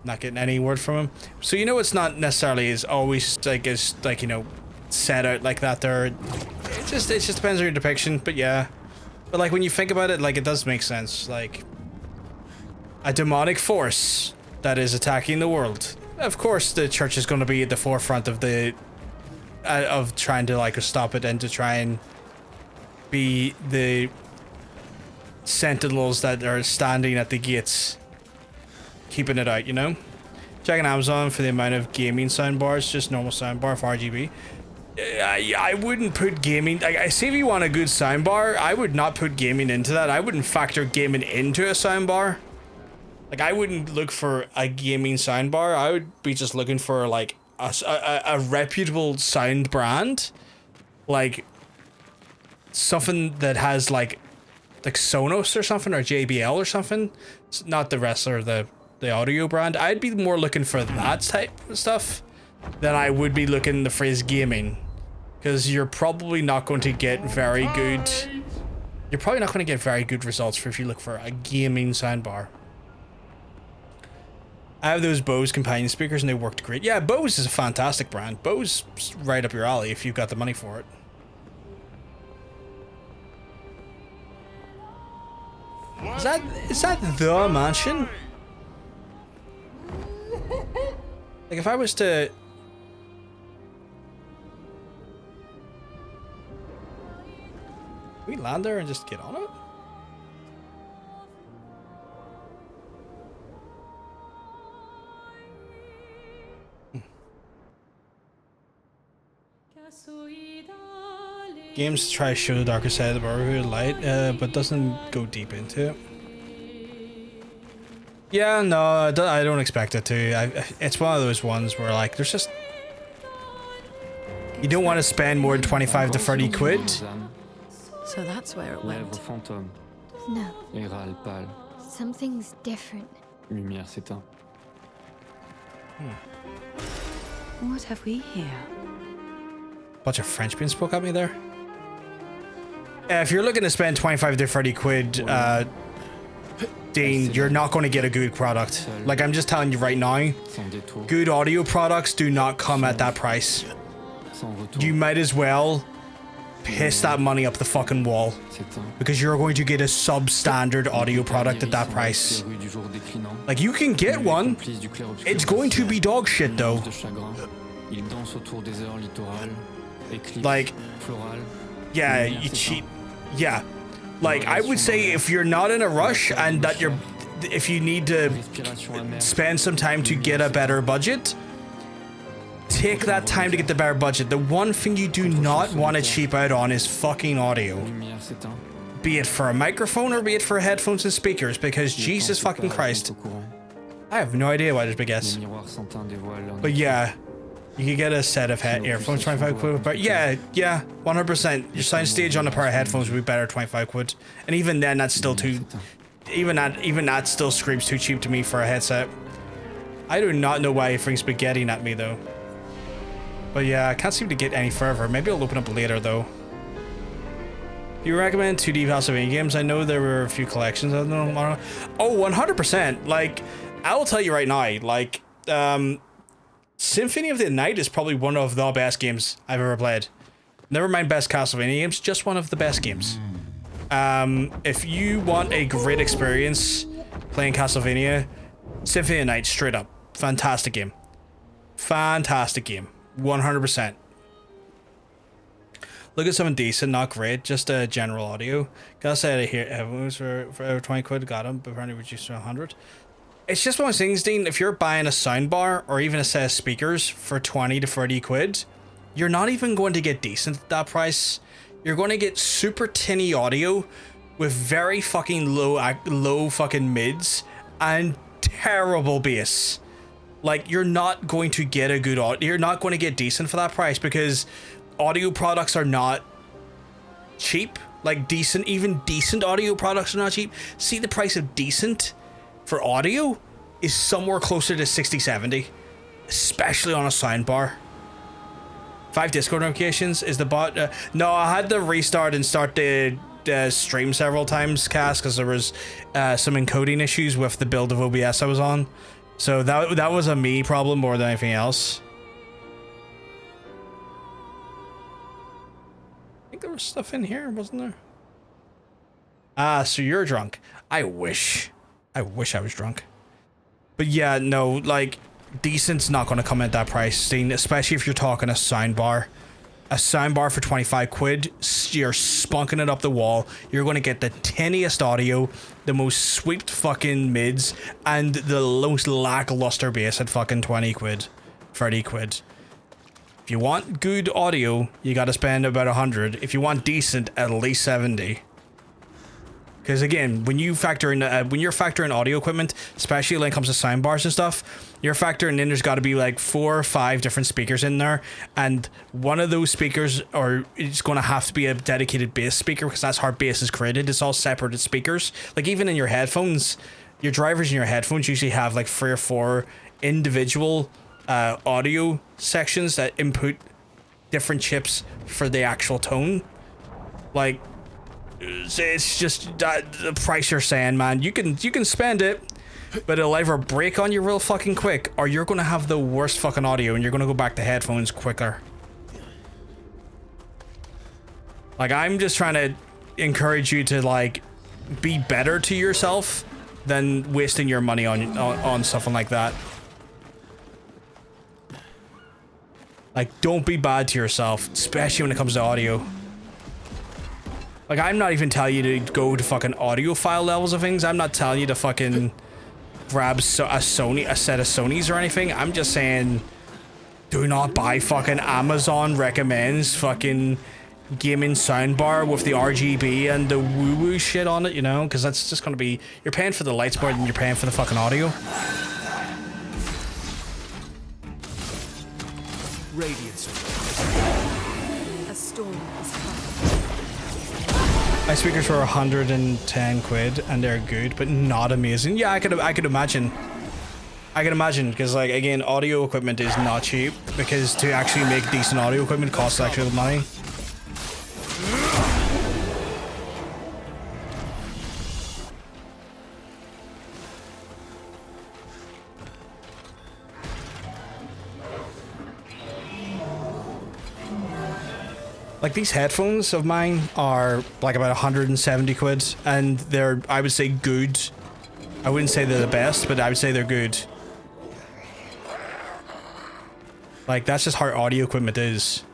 Not getting any word from him. So you know it's not necessarily as always like you know, set out like that there. It just depends on your depiction, but yeah. But like when you think about it, like it does make sense. Like a demonic force that is attacking the world. Of course the church is going to be at the forefront of the of trying to like stop it and to try and be the sentinels that are standing at the gates keeping it out, you know. Checking Amazon for the amount of gaming soundbars, just normal soundbar for RGB. I wouldn't put gaming, like, I say if you want a good soundbar, I would not put gaming into that. I wouldn't factor gaming into a soundbar. Like, I wouldn't look for a gaming soundbar. I would be just looking for like a reputable sound brand, like something that has like Sonos or something, or JBL or something. It's not the wrestler, the audio brand. I'd be more looking for that type of stuff than I would be looking the phrase gaming, because you're probably not going to get very good. You're probably not going to get very good results for if you look for a gaming soundbar. I have those Bose companion speakers and they worked great. Yeah, Bose is a fantastic brand. Bose is right up your alley if you've got the money for it. Is that the mansion? Like if I was to... Can we land there and just get on it? Games try to show the darker side of the brotherhood light, but doesn't go deep into it. Yeah, no, I don't expect it to. It's one of those ones where like there's just, you don't want to spend more than 25 to 30 quid. So that's where it went. No. Something's different. What have we here? Bunch of French being spoke at me there. If you're looking to spend 25 to 30 quid, Dean, you're not going to get a good product. Like, I'm just telling you right now, good audio products do not come at that price. You might as well piss that money up the fucking wall, because you're going to get a substandard audio product at that price. Like, you can get one. It's going to be dog shit though. Like, yeah, you cheat. Yeah, Like, I would say if you're not in a rush and that if you need to spend some time to get a better budget, take that time to get the better budget. The one thing you do not want to cheap out on is fucking audio. Be it for a microphone or be it for headphones and speakers, because Jesus fucking Christ. I have no idea why there's big S. But yeah, you can get a set of earphones, 25 quid. But yeah, 100%. Your soundstage on a pair of headphones would be better, 25 quid. And even then, that's still too... Even that still screams too cheap to me for a headset. I do not know why everything's spaghettiing at me, though. But yeah, I can't seem to get any further. Maybe I'll open up later, though. Do you recommend 2D Castlevania games? I know there were a few collections. I don't know. Oh, 100%. Like, I will tell you right now, like, Symphony of the Night is probably one of the best games I've ever played. Never mind best Castlevania games, just one of the best games. If you want a great experience playing Castlevania, Symphony of the Night, straight up. Fantastic game. Fantastic game. 100%. Look at something decent, not great, just a general audio. Gotta say, I hear headphones for over 20 quid, got them, but apparently reduced to 100. It's just one of those things, Dean, if you're buying a soundbar or even a set of speakers for 20 to 30 quid, you're not even going to get decent at that price. You're going to get super tinny audio with very fucking low fucking mids and terrible bass. Like, you're not going to get a good audio. You're not going to get decent for that price because audio products are not cheap. Like, even decent audio products are not cheap. See, the price of decent for audio is somewhere closer to 60, 70, especially on a soundbar. 5 Discord notifications. Is the bot? No, I had to restart and start the stream several times, Cass, because there was some encoding issues with the build of OBS I was on. So that was a me problem more than anything else. I think there was stuff in here, wasn't there? Ah, so you're drunk. I wish I was drunk. But yeah, no, like, decent's not going to come at that price, Dean, especially if you're talking a soundbar. A soundbar for 25 quid, you're spunking it up the wall. You're going to get the tiniest audio, the most sweet fucking mids, and the most lackluster bass at fucking 20 quid, 30 quid. If you want good audio, you got to spend about 100. If you want decent, at least 70. Because again, when you factor in, when you're factoring audio equipment, especially when it comes to soundbars and stuff, you're factoring in there's got to be like 4 or 5 different speakers in there, and one of those speakers, or it's going to have to be a dedicated bass speaker because that's how bass is created. It's all separated speakers. Like even in your headphones, your drivers in your headphones usually have like 3 or 4 individual audio sections that input different chips for the actual tone. Like, it's just the price you're saying, man. You can spend it, but it'll either break on you real fucking quick, or you're gonna have the worst fucking audio and you're gonna go back to headphones quicker. Like, I'm just trying to encourage you to like be better to yourself than wasting your money on something like that. Like, don't be bad to yourself, especially when it comes to audio. Like, I'm not even telling you to go to fucking audiophile levels of things. I'm not telling you to fucking grab a set of Sonys or anything. I'm just saying, do not buy fucking Amazon recommends fucking gaming soundbar with the RGB and the woo-woo shit on it, you know? Because that's just going to be... You're paying for the lights more than you're paying for the fucking audio. Radiance. A storm is coming. My speakers were 110 quid and they're good, but not amazing. Yeah, I could imagine. I can imagine, because like, again, audio equipment is not cheap, because to actually make decent audio equipment costs actual money. Like, these headphones of mine are like about 170 quid, and they're, I would say, good. I wouldn't say they're the best, but I would say they're good. Like, that's just how audio equipment is.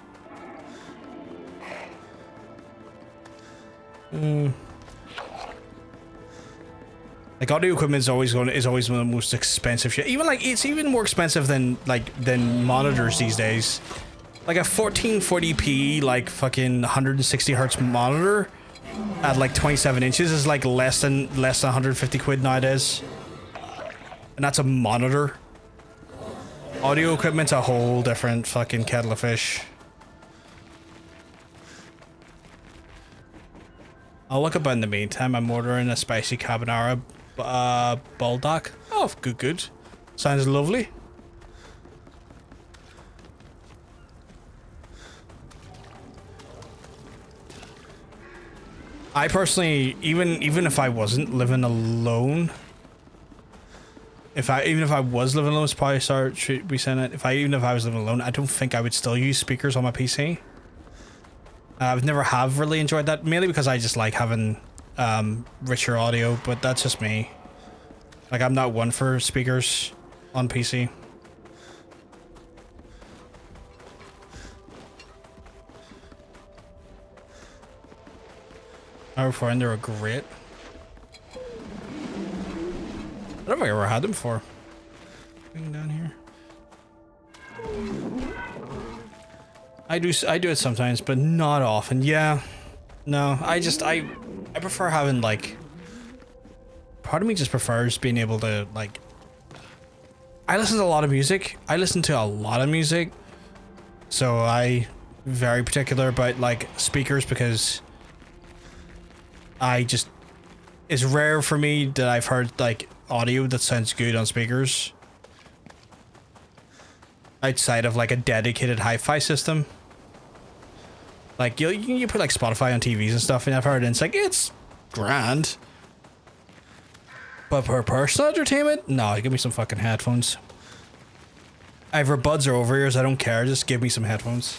Like audio equipment is always one of the most expensive shit. Even like it's even more expensive than monitors these days. Like a 1440p like fucking 160 hertz monitor at like 27 inches is like less than 150 quid nowadays. And that's a monitor. Audio equipment's a whole different fucking kettle of fish. I'll look about in the meantime. I'm ordering a spicy carbonara bulldog. Oh, good. Sounds lovely. I personally, even if I wasn't living alone, even if I was living alone, it's probably should be saying it. Even if I was living alone, I don't think I would still use speakers on my PC. I've never have really enjoyed that, mainly because I just like having richer audio, but that's just me. Like I'm not one for speakers on PC. I find they're great. I don't think I ever had them before. Down here. I do it sometimes, but not often. Yeah. No, I prefer having like, part of me just prefers being able to like, I listen to a lot of music. So I very particular about like speakers because it's rare for me that I've heard like audio that sounds good on speakers outside of like a dedicated hi-fi system. Like you put like Spotify on TVs and stuff, and I've heard it, and it's like it's grand, but for personal entertainment, no. Give me some fucking headphones. Either buds or over ears, I don't care. Just give me some headphones.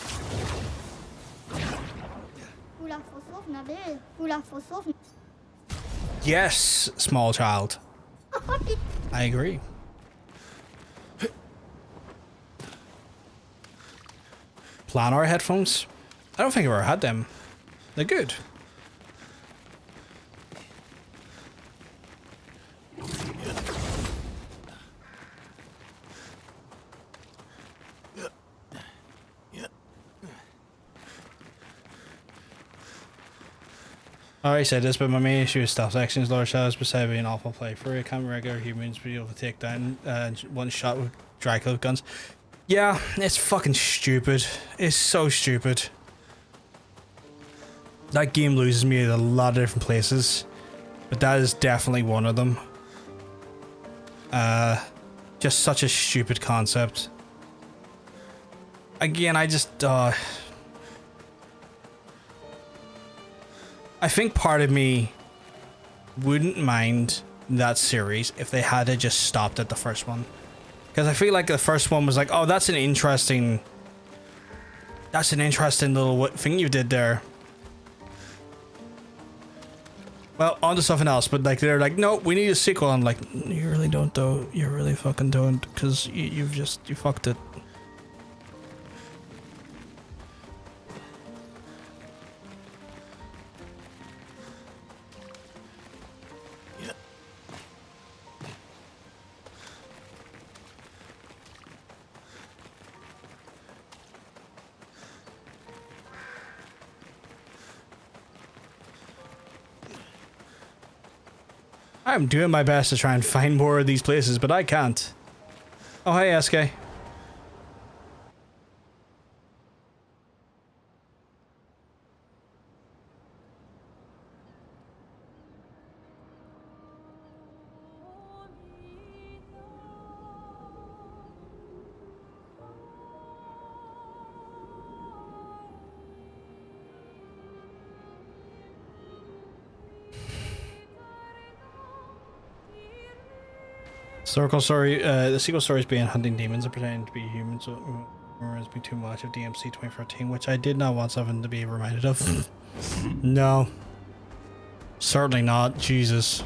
Yes, small child. I agree. Planar headphones? I don't think I've ever had them. They're good. I already said this, but my main issue is stealth sections, lower shadows, beside being awful play for a camera regular humans be able to take down one shot with Dracula guns. Yeah, it's fucking stupid. It's so stupid. That game loses me at a lot of different places, but that is definitely one of them. Just such a stupid concept. Again, I think part of me wouldn't mind that series if they had just stopped at the first one. Because I feel like the first one was like, oh, that's an interesting little thing you did there. Well, on to something else, but like they're like, no, we need a sequel. I'm like, you really don't though. You really fucking don't, because you fucked it. I'm doing my best to try and find more of these places, but I can't. Oh, hey, SK. Historical story, the sequel story is being hunting demons and pretending to be humans, so it reminds me too much of DMC 2014, which I did not want something to be reminded of. No. Certainly not, Jesus.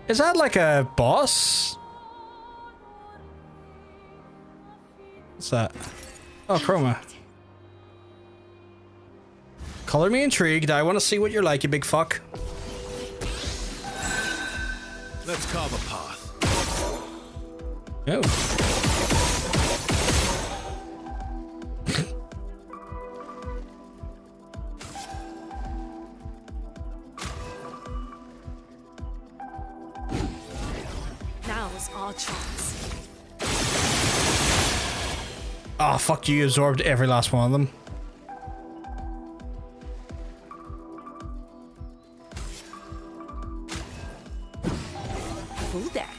Is that like a boss? What's that? Oh, chroma. Color me intrigued, I want to see what you're like, you big fuck. Let's carve a path. Oh. Now's our chance. Oh, fuck you, absorbed every last one of them. Full deck.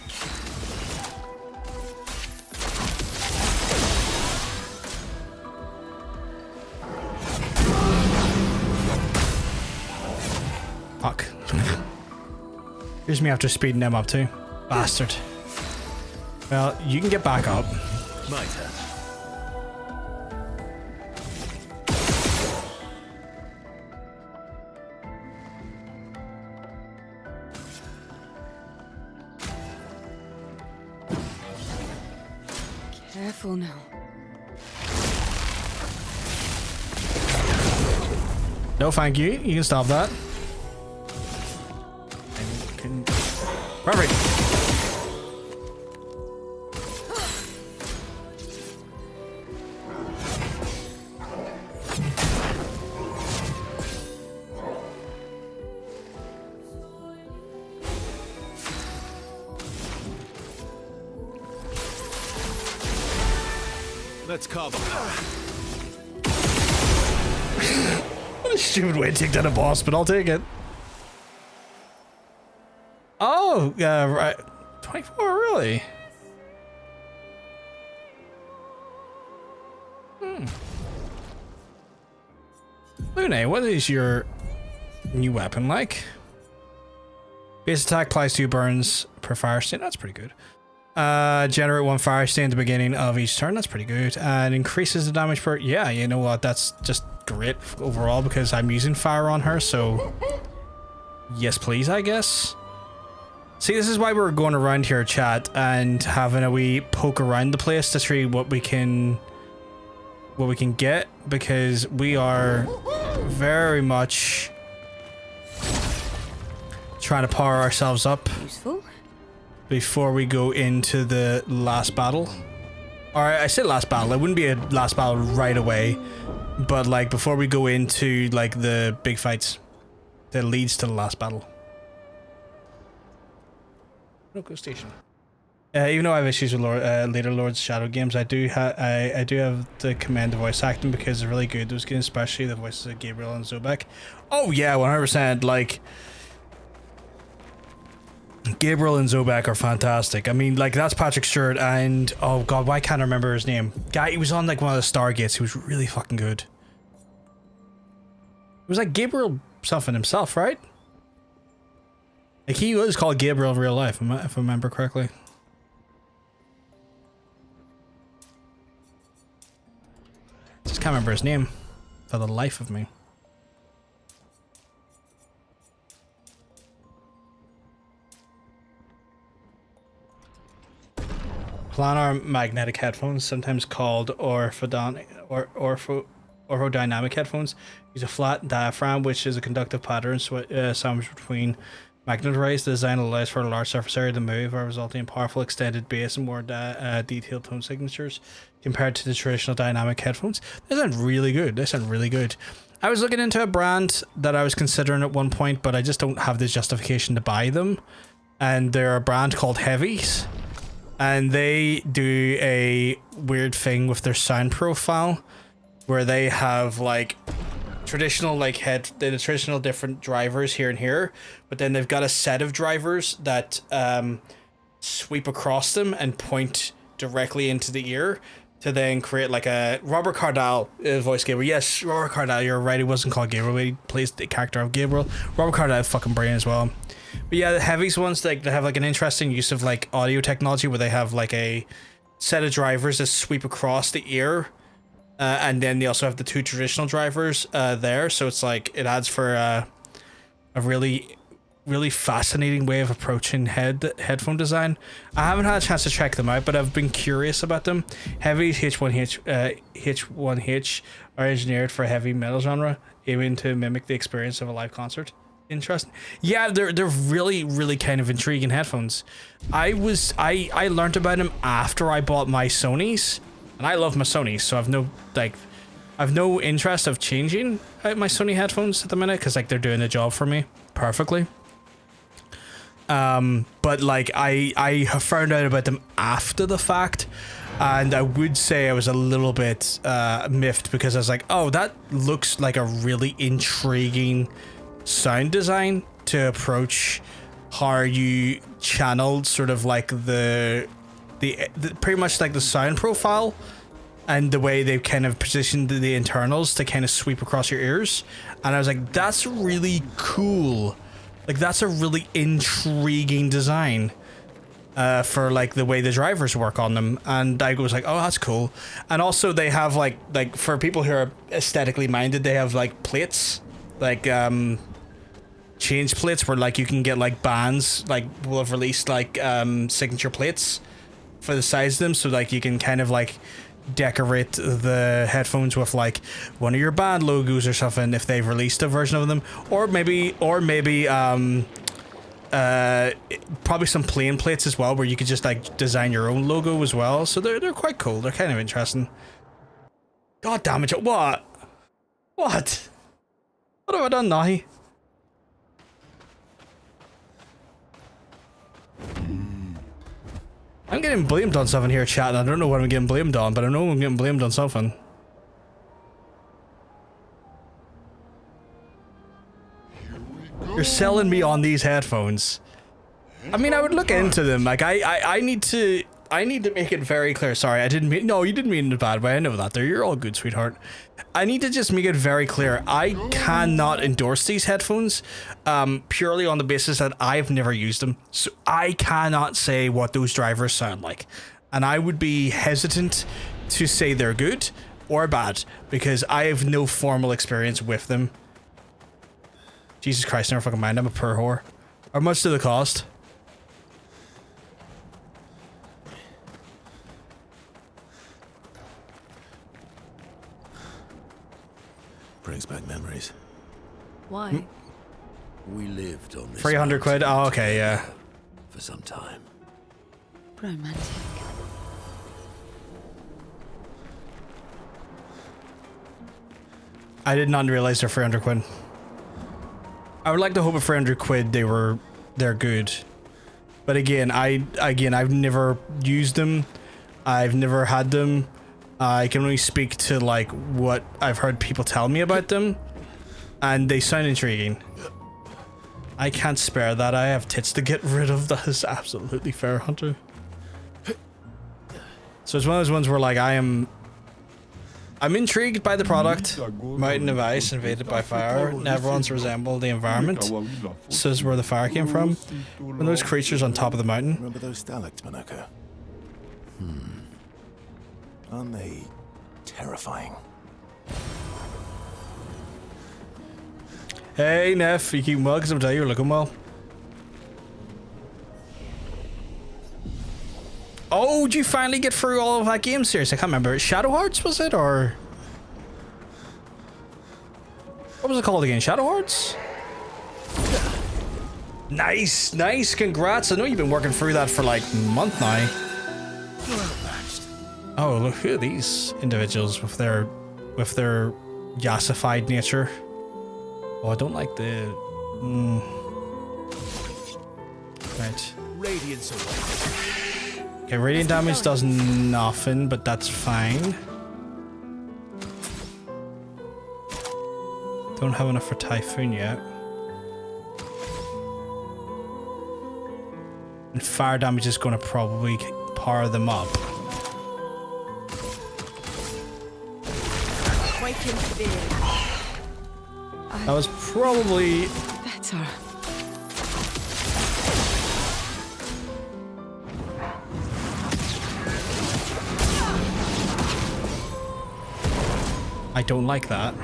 Fuck. Here's me after speeding them up too. Bastard. Well, you can get back up. My turn. Careful now. No, thank you. You can stop that. Perfect. Let's carve a path. What a stupid way to take down a boss, but I'll take it. Oh, right. 24, really? Lune, what is your new weapon like? Base attack applies 2 burns per fire stain. That's pretty good. Generate 1 fire stain at the beginning of each turn. That's pretty good. And increases the damage per... Yeah, you know what? That's just great overall because I'm using fire on her, so... Yes, please, I guess. See, this is why we're going around here, chat, and having a wee poke around the place to see what we can get, because we are very much trying to power ourselves up Useful. before we go into the last battle. Alright, I said last battle. It wouldn't be a last battle right away, but like before we go into like the big fights that leads to the last battle. Local station. Even though I have issues with later Lord's Shadow games, I do have to commend the voice acting because it's really good. Those games, especially the voices of Gabriel and Zobek. Oh yeah, 100%. Like Gabriel and Zobek are fantastic. I mean, like that's Patrick Stewart and oh god, why can't I remember his name? Guy, he was on like one of the Stargates. He was really fucking good. It was like Gabriel something himself, right? Like he was called Gabriel in real life, if I remember correctly. Just can't remember his name for the life of me. Planar magnetic headphones, sometimes called orthodynamic headphones, use a flat diaphragm, which is a conductive pattern sandwiched between magnetic rays. The design allows for a large surface area to move, resulting in powerful extended bass and more detailed tone signatures compared to the traditional dynamic headphones. They sound really good. They sound really good. I was looking into a brand that I was considering at one point, but I just don't have the justification to buy them. And they're a brand called Heavies. And they do a weird thing with their sound profile where they have like traditional the traditional different drivers here and here, but then they've got a set of drivers that sweep across them and point directly into the ear to then create like a Robert Cardell voice Gabriel. Yes, Robert Cardell, you're right, he wasn't called Gabriel, but he plays the character of Gabriel. Robert Cardell, fucking brilliant as well. But yeah, the Heavies ones, like they have like an interesting use of like audio technology where they have like a set of drivers that sweep across the ear, and then they also have the 2 traditional drivers there. So it's like it adds for a really fascinating way of approaching headphone design. I haven't had a chance to check them out, but I've been curious about them. Heavies H1H are engineered for heavy metal genre, aiming to mimic the experience of a live concert. Interesting. Yeah, they're really, really kind of intriguing headphones. I learned about them after I bought my Sonys, and I love my Sonys, so I've no interest of changing out my Sony headphones at the minute because like they're doing the job for me perfectly. But like I have found out about them after the fact, and I would say I was a little bit miffed because I was like, oh, that looks like a really intriguing sound design to approach how you channeled sort of like the pretty much like the sound profile and the way they've kind of positioned the internals to kind of sweep across your ears. And I was like, that's really cool. Like that's a really intriguing design for like the way the drivers work on them. And I was like, oh, that's cool. And also they have like for people who are aesthetically minded, they have like plates, like change plates where like you can get like bands, like will have released like signature plates for the size of them, so like you can kind of like decorate the headphones with like one of your band logos or something if they've released a version of them, or maybe probably some plain plates as well where you could just like design your own logo as well. So they're quite cool. They're kind of interesting. God damn it, what have I done now? I'm getting blamed on something here, chat, and I don't know what I'm getting blamed on, but I know I'm getting blamed on something. You're selling me on these headphones. I mean, I would look into them. Like, I need to make it very clear. Sorry, I didn't mean... No, you didn't mean it in a bad way. I know that. You're all good, sweetheart. I need to just make it very clear. I cannot endorse these headphones purely on the basis that I've never used them. So I cannot say what those drivers sound like. And I would be hesitant to say they're good or bad because I have no formal experience with them. Jesus Christ, never fucking mind. I'm a poor whore. How much do they cost? Brings back memories. Why? We lived on this 300 quid? Oh, okay, yeah. for some time. Romantic. I did not realize they're 300 quid. I would like to hope at 300 quid they're good. But again, I've never used them. I've never had them. I can only speak to like what I've heard people tell me about them, and they sound intriguing. I can't spare that. I have tits to get rid of. That is absolutely fair, Hunter. So it's one of those ones where like I'm intrigued by the product. Mountain of ice invaded by fire. Never once resembled the environment. Says where the fire came from. When those creatures on top of the mountain. Remember those stalactites, Manaka? Aren't they terrifying? Hey, Neff, you keeping well? Because I'm telling you, you're looking well. Oh, did you finally get through all of that game series? I can't remember. Shadow Hearts, was it? Or... what was it called again? Shadow Hearts? Nice, nice. Congrats. I know you've been working through that for like a month now. Oh, look, who are these individuals with their yassified nature? Oh, I don't like the... Right. Radiance away. Okay, radiant damage does nothing, but that's fine. Don't have enough for Typhoon yet. And fire damage is going to probably power them up. That was probably... better. I don't like that.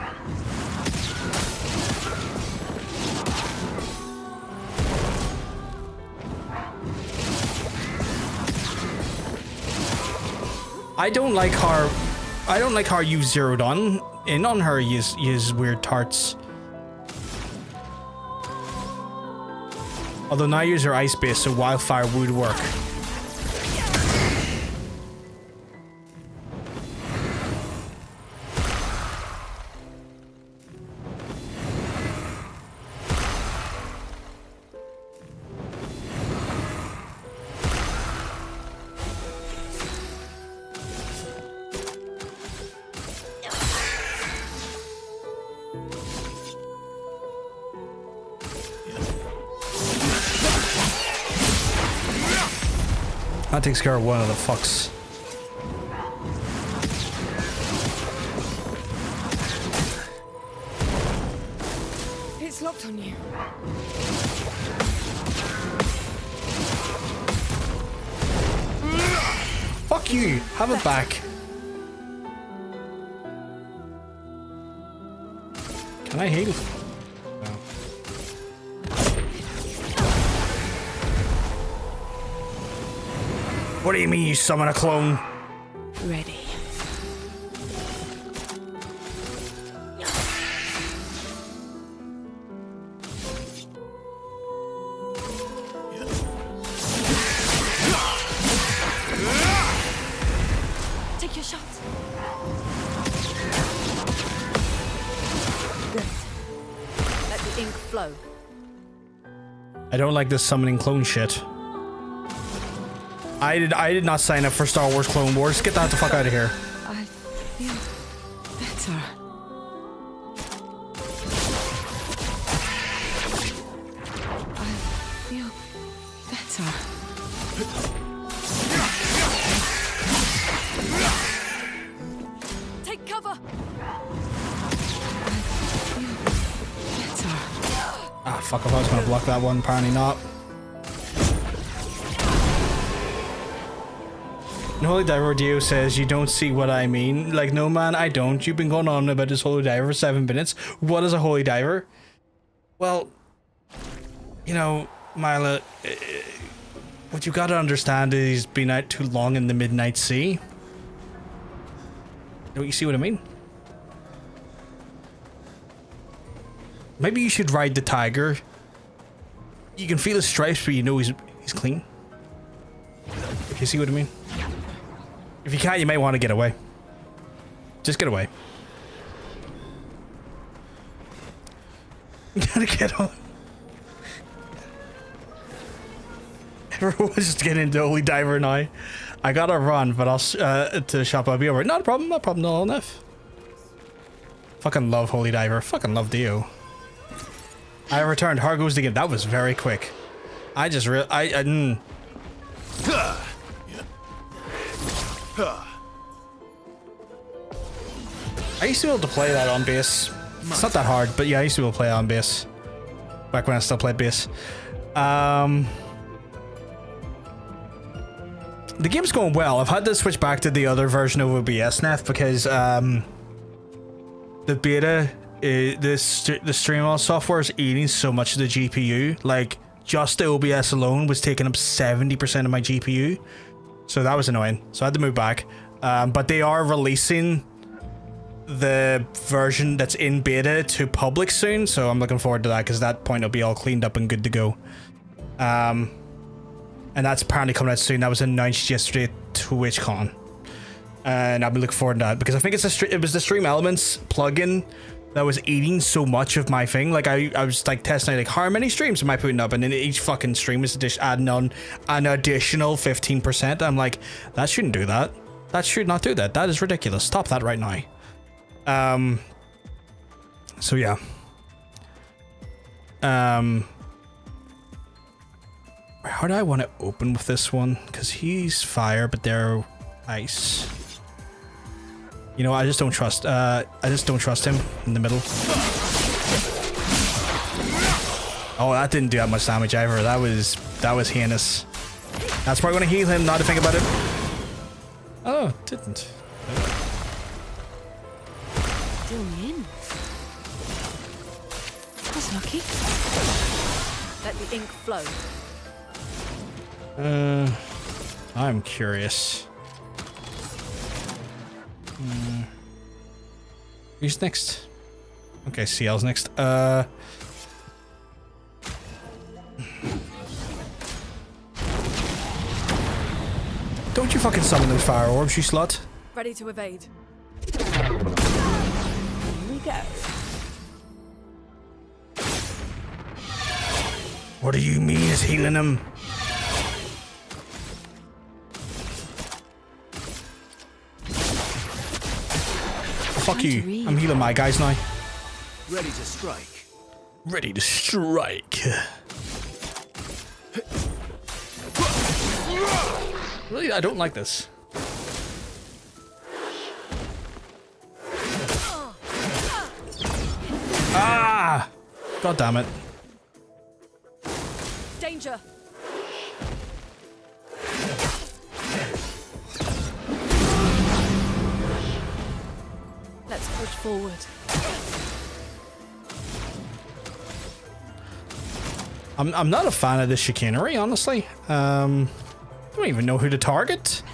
I don't like how you zeroed in on her, you weird tarts. Although now use are ice based, so wildfire would work. That takes care of one of the fucks. It's locked on you. Fuck you! Have it back. Can I heal? No. What do you mean you summon a clone? Ready. Take your shot. Good. Let the ink flow. I don't like this summoning clone shit. I did not sign up for Star Wars Clone Wars. Get that the fuck out of here. I feel better. I feel better. Take cover. I feel better. Ah, fuck, if I was gonna block that one, apparently not. Holy Diver Dio says, you don't see what I mean. Like, no man, I don't. You've been going on about this Holy Diver for 7 minutes. What is a Holy Diver? Well, you know, Mila, what you gotta understand is he's been out too long in the Midnight Sea. Don't you see what I mean? Maybe you should ride the tiger. You can feel his stripes, but you know he's clean. If you see what I mean? If you can't, you may want to get away. Just get away. You gotta get on. Everyone's just getting into Holy Diver now. I gotta run, but I'll to the shop. I'll be over. Not a problem. Not a problem. No enough. Fucking love Holy Diver. Fucking love Dio. I returned. How goes the game? That was very quick. I just I used to be able to play that on bass. It's not that hard, but yeah, I used to be able to play it on bass. Back when I still played bass. The game's going well. I've had to switch back to the other version of OBS now because the beta, the StreamOn software is eating so much of the GPU. Like, just the OBS alone was taking up 70% of my GPU. So that was annoying. So I had to move back. But they are releasing the version that's in beta to public soon, so I'm looking forward to that because at that point it'll be all cleaned up and good to go. And that's apparently coming out soon. That was announced yesterday at TwitchCon, and I've been looking forward to that because I think it was the Stream Elements plugin that was eating so much of my thing. Like I was like testing like how many streams am I putting up, and then each fucking stream is adding on an additional 15%. I'm like, that shouldn't do that. That should not do that. That is ridiculous. Stop that right now. So yeah. How do I want to open with this one? Because he's fire, but they're ice. You know, I just don't trust him in the middle. Oh, that didn't do that much damage either. That was heinous. That's probably gonna heal him, now to think about it. Oh, it didn't. Still in. That's lucky. Let the ink flow. I'm curious. Who's next? Okay, CL's next. you fucking summon those fire orbs, you slut? Ready to evade. Here we go. What do you mean it's healing him? Fuck you. I'm healing my guys now. Ready to strike. Ready to strike. Really, I don't like this. Ah! God damn it. Danger. Let's push forward. I'm not a fan of this chicanery, honestly. I don't even know who to target.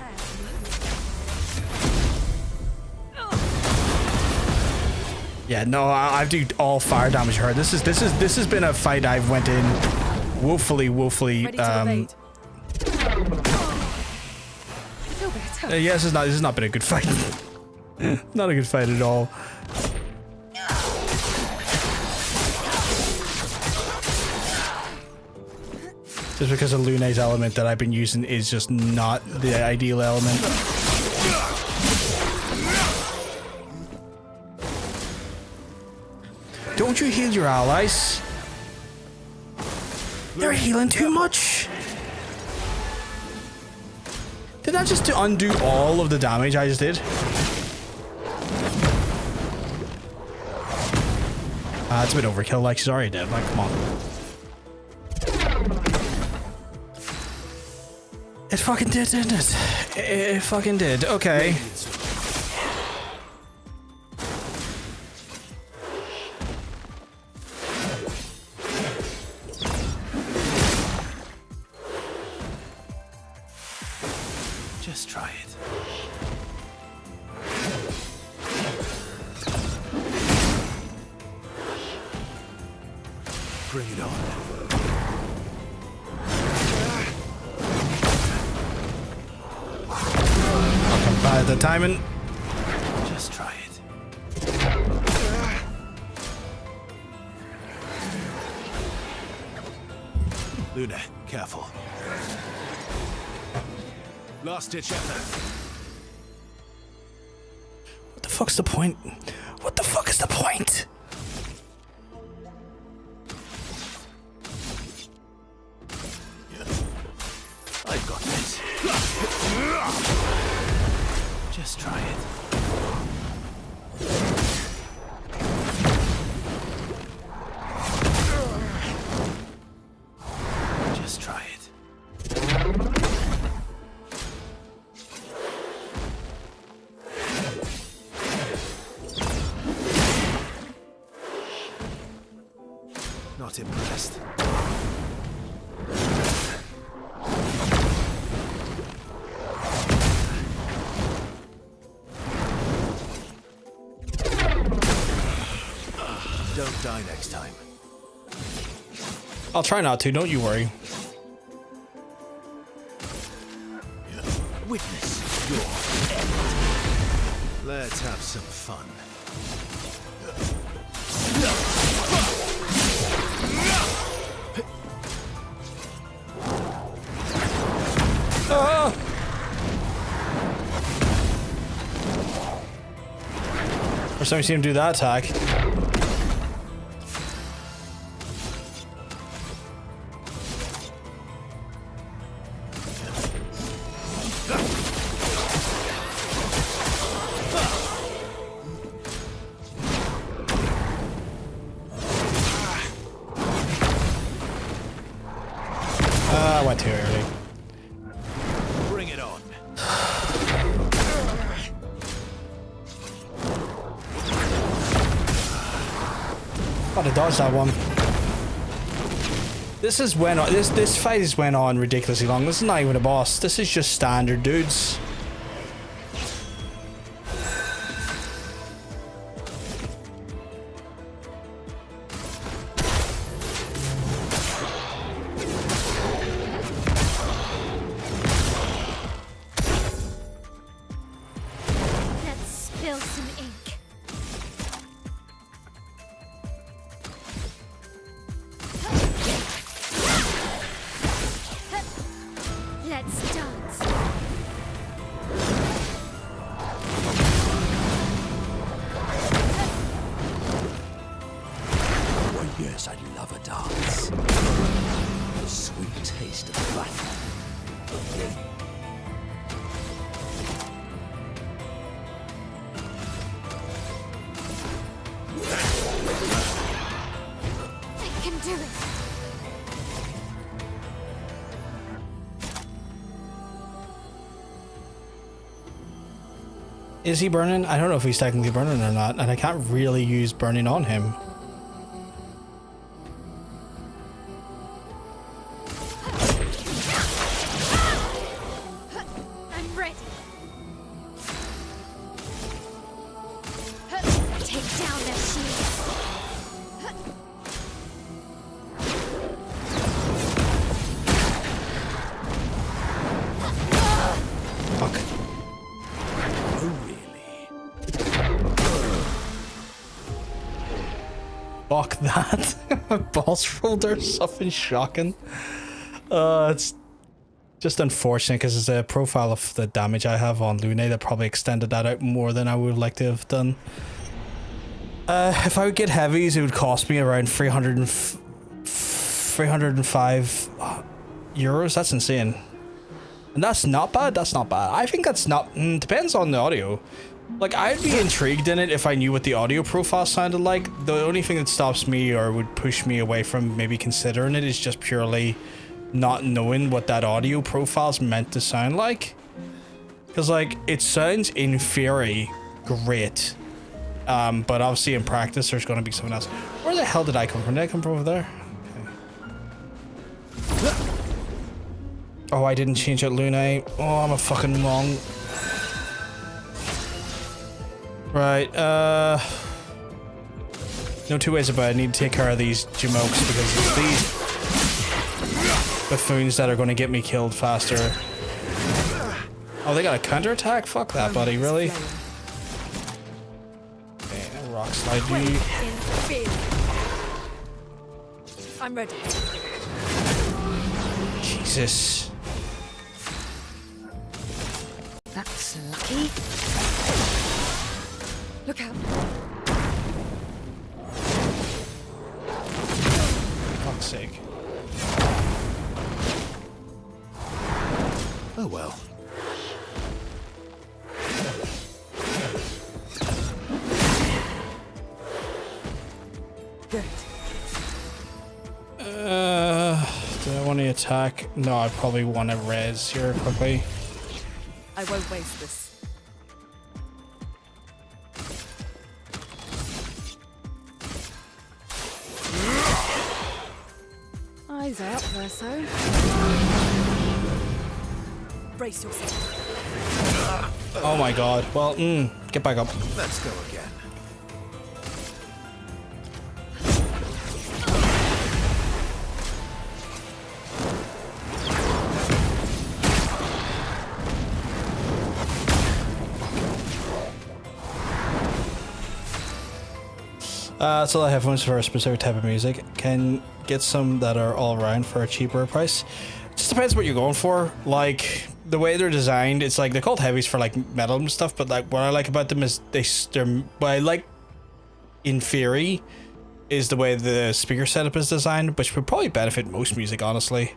Yeah, no, I do all fire damage her. This has been a fight I've went in woefully. Ready to evade. Yeah, this has not been a good fight. Not a good fight at all. Just because of Lune's element that I've been using is just not the ideal element. Don't you heal your allies? They're healing too much. Did that just undo all of the damage I just did? It's a bit overkill, like she's already dead, like come on. It fucking did, didn't it? It fucking did, okay. Just try it. Bring it on. Fucking bad at the timing. Just try it. Luna, careful. Last ditch effort. What the fuck's the point? What the fuck is the point? I've got this. Just try it. Just try it. Not impressed. Don't die next time. I'll try not to, don't you worry. Witness your end. Let's have some fun. First time you see him do that attack. I went too early. Bring it on. Gotta dodge that one. This fight has went on ridiculously long. This is not even a boss. This is just standard dudes. Let's dance. Oh yes, I love a dance. The sweet taste of battle. I can do it. Is he burning? I don't know if he's technically burning or not, and I can't really use burning on him. I'm ready. Take down their shields. Fuck. Oh really? Fuck that. Boss rolled or something shocking. It's just unfortunate because it's a profile of the damage I have on Lune that probably extended that out more than I would like to have done. If I would get heavies, it would cost me around 305 euros. That's insane. And that's not bad. That's not bad. I think that's not... depends on the audio. Like, I'd be intrigued in it if I knew what the audio profile sounded like. The only thing that stops me or would push me away from maybe considering it is just purely not knowing what that audio profile's meant to sound like. Because, like, it sounds in theory great. But obviously in practice there's going to be someone else. Where the hell did I come from? Did I come from over there? Okay. Oh, I didn't change out Lune. Oh, I'm a fucking monk. Right, no two ways about it. I need to take care of these Jamokes because it's these buffoons that are going to get me killed faster. Oh, they got a counterattack? Fuck that, buddy, really? Okay, rock slide you. I'm ready. Jesus. That's lucky. Look out. Fuck's sake. Oh well. Good. Do I want to attack? No, I probably want to res here quickly. I won't waste this. Eyes out, Verso. Brace yourself. Oh my god. Well, get back up. Let's go again. So I have headphones for a specific type of music. Can get some that are all around for a cheaper price. Just depends what you're going for. Like the way they're designed, it's like they're called heavies for like metal and stuff. But like what I like about them is they're what I like in theory is the way the speaker setup is designed, which would probably benefit most music, honestly.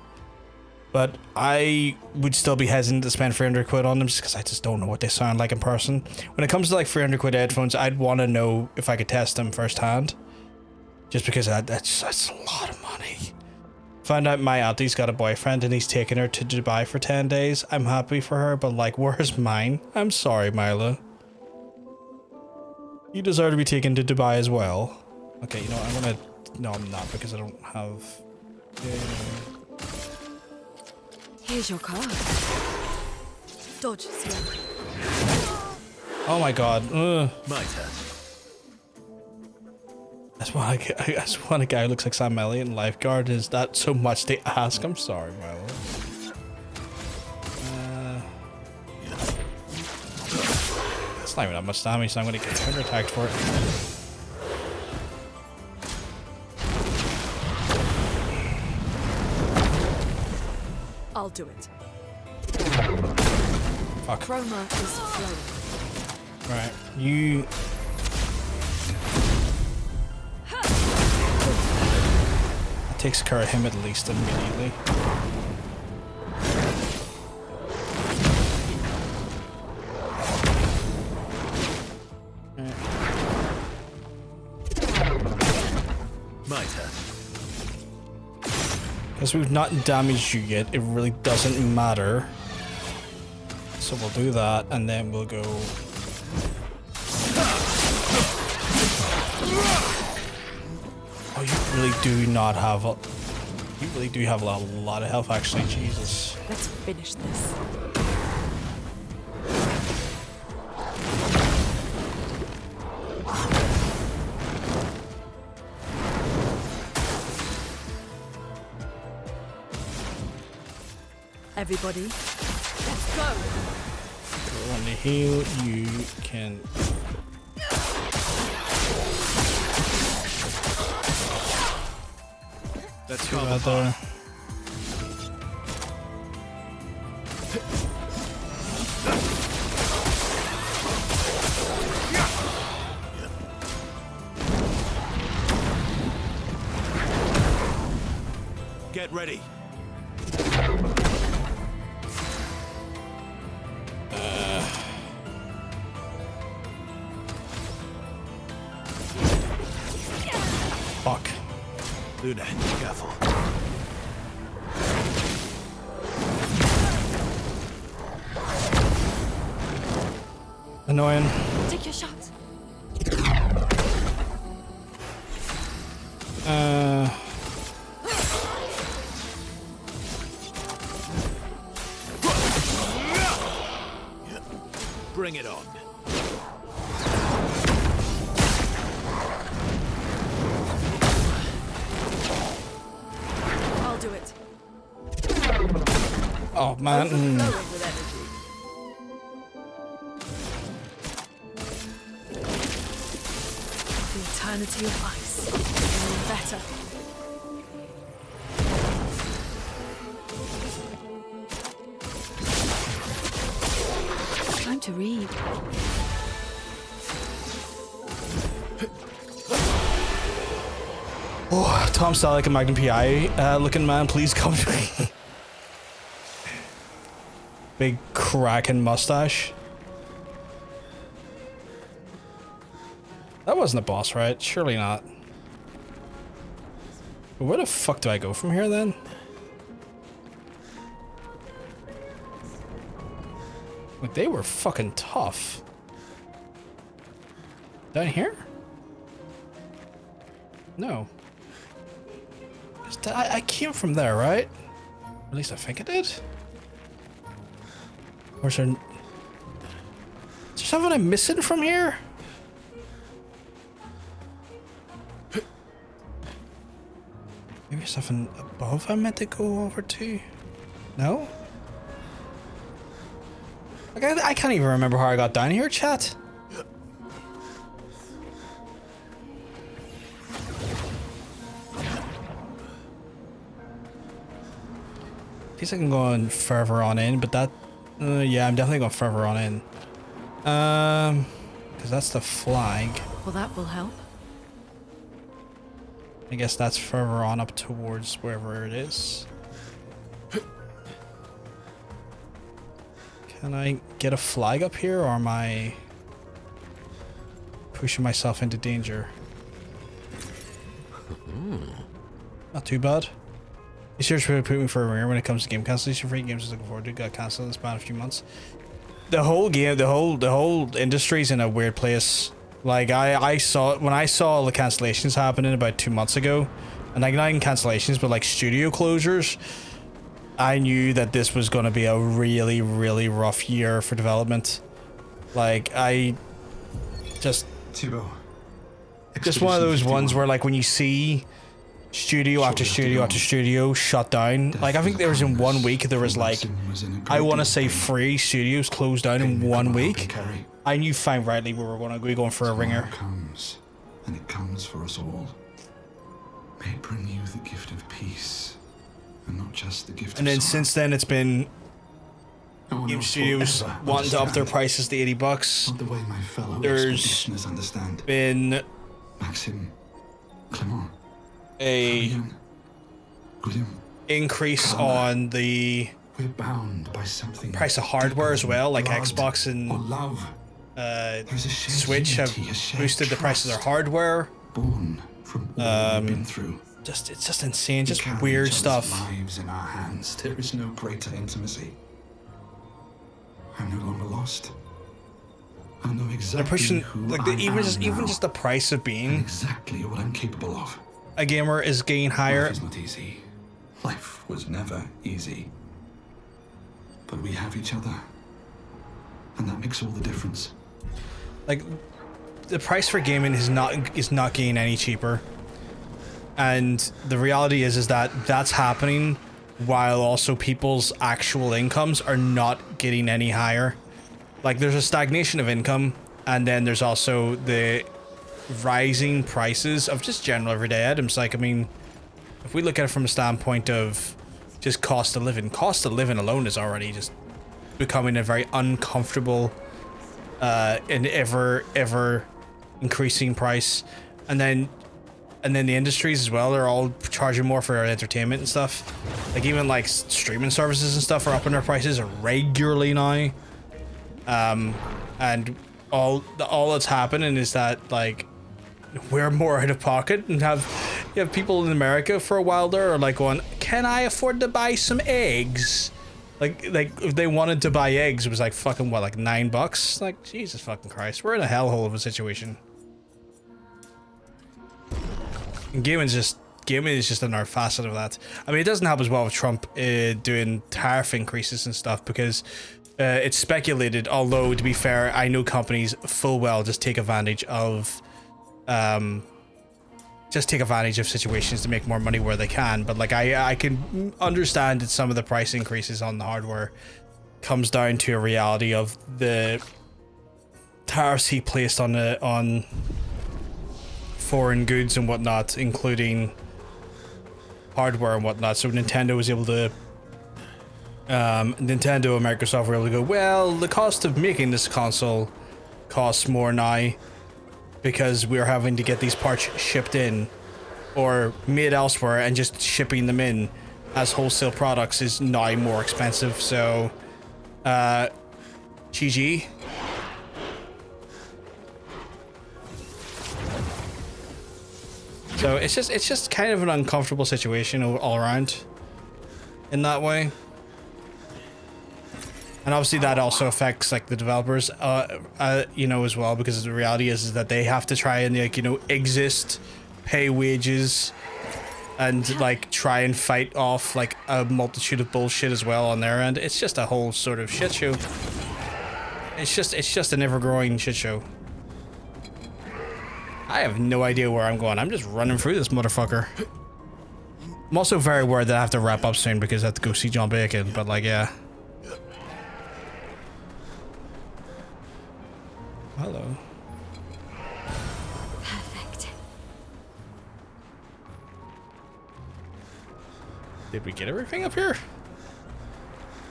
But I would still be hesitant to spend 300 quid on them just because I just don't know what they sound like in person. When it comes to like 300 quid headphones, I'd want to know if I could test them firsthand. Just because that's a lot of money. Found out my auntie's got a boyfriend and he's taking her to Dubai for 10 days. I'm happy for her, but like, where's mine? I'm sorry, Mila. You deserve to be taken to Dubai as well. Okay, you know what, I'm gonna... No, I'm not, because I don't have... Here's your card. Dodge, Sierra. Oh my god. Ugh. My turn. That's why I just want a guy who looks like Sam Elliott in Lifeguard. Is that so much to ask? I'm sorry, Milo. That's not even that much damage, so I'm gonna get counterattacked for it. I'll do it. Fuck. Chroma is flowing. Right, you. That takes care of him at least immediately. My turn. Because we've not damaged you yet, it really doesn't matter. So we'll do that, and then we'll go. Oh, you really do not have a. You really do have a lot of health, actually. Jesus. Let's finish this. Everybody, let's go. Go on the heal. You can. Let's Do go. that there. Get ready. Fuck. Luna, careful. Annoying. Take your shot. Bring it on. I'll do it. Oh man. Flowing with energy. The eternity of ice. Even better. Time to read. Oh, Tom Selleck and Magnum PI looking man, please come to me. Big cracking mustache. That wasn't a boss, right? Surely not. But where the fuck do I go from here then? Like, they were fucking tough. Down here? No. I came from there, right? At least I think I did. Or is there something I'm missing from here? Maybe something above I meant to go over to? No? Like, I can't even remember how I got down here, chat. I guess I can go on further on in, but that... yeah, I'm definitely going further on in. Because that's the flag. Well, that will help. I guess that's further on up towards wherever it is. Can I get a flag up here, or am I pushing myself into danger? Not too bad. You seriously put me for a ringer when it comes to game cancellation. Free games I was looking forward to got cancelled in the span of a few months. The whole game, the whole industry's in a weird place. Like I saw when I saw the cancellations happening about 2 months ago, and like not even cancellations, but like studio closures. I knew that this was going to be a really, really rough year for development. Like I just one of those ones where like when you see studio after studio after studio shut down. Like I think there was in 1 week there was like I want to say 3 studios closed down in 1 week. I knew fine rightly we were going to be going for a ringer. Comes, and it comes for us all. May it bring you the gift of peace, and not just the gift. And of then sorrow. since then it's been game studios wanting to up their prices to $80. Not the way my fellow There's expeditioners understand. been Maxim, Clement, a Fabian, William. increase on the We're bound by something. price of hardware as well, like blood Xbox or and love. There's a shared Switch have unity, a shared boosted the price of their trust, hardware. born from all we've been through. It's just insane, We just carry weird each other's stuff. Lives in our hands. There is no greater intimacy. I'm no longer lost. I know They're exactly pushing who like I even am now, just the price of and being exactly what I'm capable of. a gamer is getting higher. Life is not easy. Life was never easy. But we have each other, and that makes all the difference. Like the price for gaming is not getting any cheaper, and the reality is that that's happening while also people's actual incomes are not getting any higher. Like there's a stagnation of income, and then there's also the rising prices of just general everyday items. Like, I mean, if we look at it from a standpoint of just cost of living alone is already just becoming a very uncomfortable and ever increasing price. And then the industries as well, they're all charging more for entertainment and stuff. Like even like streaming services and stuff are upping their prices regularly now. And all that's happening is that like we're more out of pocket, and you have people in America for a while there are like going, can I afford to buy some eggs? Like if they wanted to buy eggs, it was like fucking what, like $9? Like Jesus fucking Christ, we're in a hellhole of a situation. And gaming is just another facet of that. I mean, it doesn't help as well with Trump doing tariff increases and stuff, because it's speculated, although to be fair, I know companies full well just take advantage of situations to make more money where they can. But like I can understand that some of the price increases on the hardware comes down to a reality of the tariffs he placed on foreign goods and whatnot, including hardware and whatnot. So Nintendo was able to Nintendo and Microsoft were able to go, well, the cost of making this console costs more now because we're having to get these parts shipped in or made elsewhere, and just shipping them in as wholesale products is now more expensive. So GG. So it's just kind of an uncomfortable situation all around in that way. And obviously that also affects like the developers, you know, as well, because the reality is that they have to try and like, you know, exist, pay wages, and like try and fight off like a multitude of bullshit as well on their end. It's just a whole sort of shit show. It's just an ever-growing shit show. I have no idea where I'm going. I'm just running through this motherfucker. I'm also very worried that I have to wrap up soon because I have to go see John Bacon, but like, yeah. Hello. Perfect. Did we get everything up here?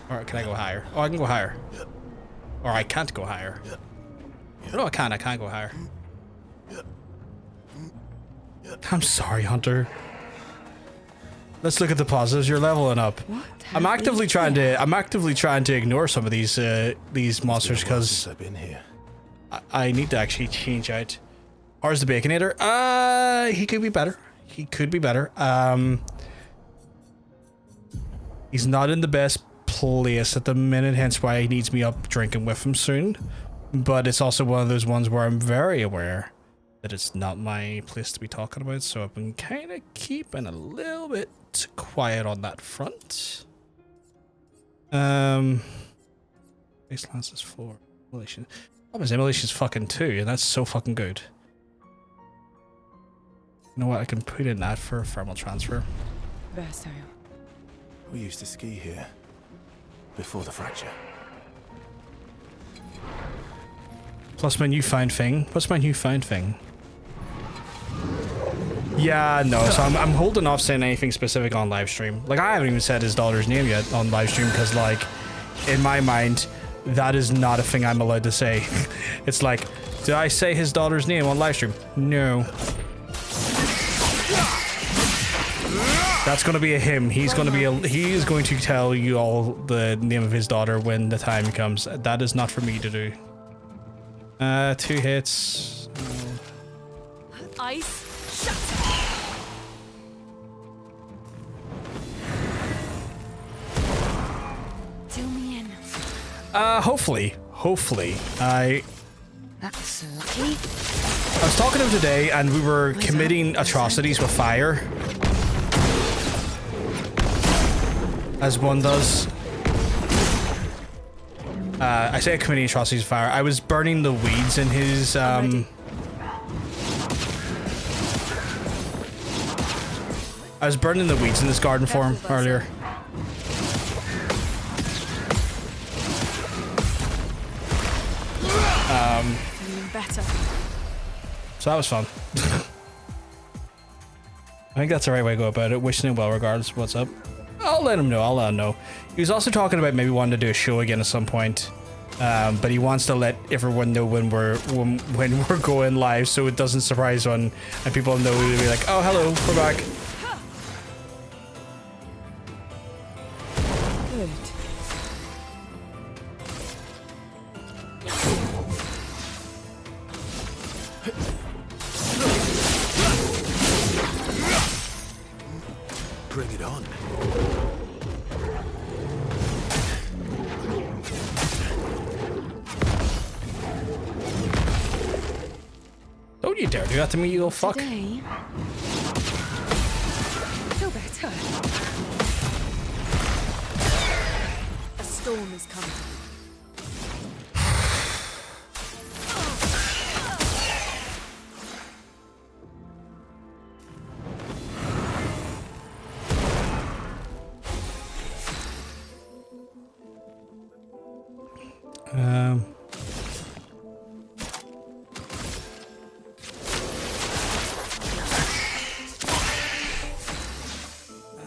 Or can I go higher? Oh, I can go higher. Or I can't go higher. No, I can't go higher. I'm sorry, Hunter. Let's look at the positives. You're leveling up. I'm actively trying to ignore some of these monsters because I've been here. I need to actually change out. How's the Baconator? He could be better. He could be better. He's not in the best place at the minute, hence why he needs me up drinking with him soon. But it's also one of those ones where I'm very aware that it's not my place to be talking about, so I've been kind of keeping a little bit quiet on that front. Base lance is 4. Emulation. Emulation's fucking 2, and that's so fucking good. You know what? I can put in that for a thermal transfer. Versatile. We used to ski here before the fracture. Plus my newfound thing. What's my newfound thing? Yeah, no. So I'm holding off saying anything specific on live stream. Like I haven't even said his daughter's name yet on live stream because, like, in my mind, That is not a thing I'm allowed to say. It's like, did I say his daughter's name on livestream? No. That's gonna be a him. He's gonna be he is going to tell you all the name of his daughter when the time comes. That is not for me to do. 2 hits. Ice. Shut. Do me in. Hopefully. That's lucky. I was talking to him today and we were committing atrocities with fire. As one does. I say committing atrocities with fire. I was burning the weeds in his, I was burning the weeds in this garden for him earlier. Feeling better. So that was fun. I think that's the right way to go about it. Wishing him well regardless of what's up. I'll let him know. He was also talking about maybe wanting to do a show again at some point. But he wants to let everyone know when we're going live, so it doesn't surprise when and people know to be like, oh hello, we're back. Good. Bring it on. Don't you dare do that to me, you little fuck. Today. Feel better. A storm is coming.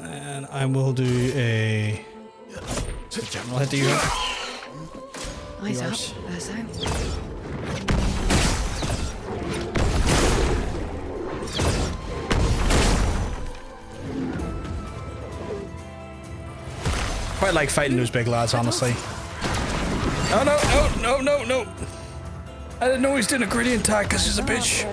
And I will do a general hit to you. Eyes up, Yours. Urso. Quite like fighting those big lads, honestly. Oh no. I didn't know he's doing a gradient attack because he's a bitch.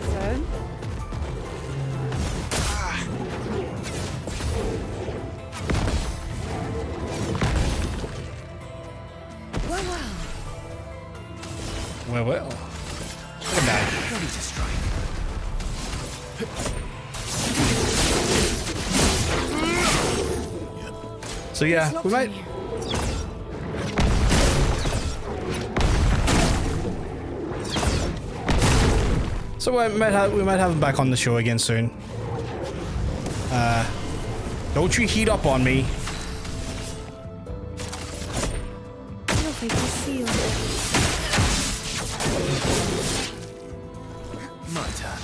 Well. Good night. Ready to strike. So yeah, we might. So we might have him back on the show again soon. Don't you heat up on me. Your fate is sealed. My turn.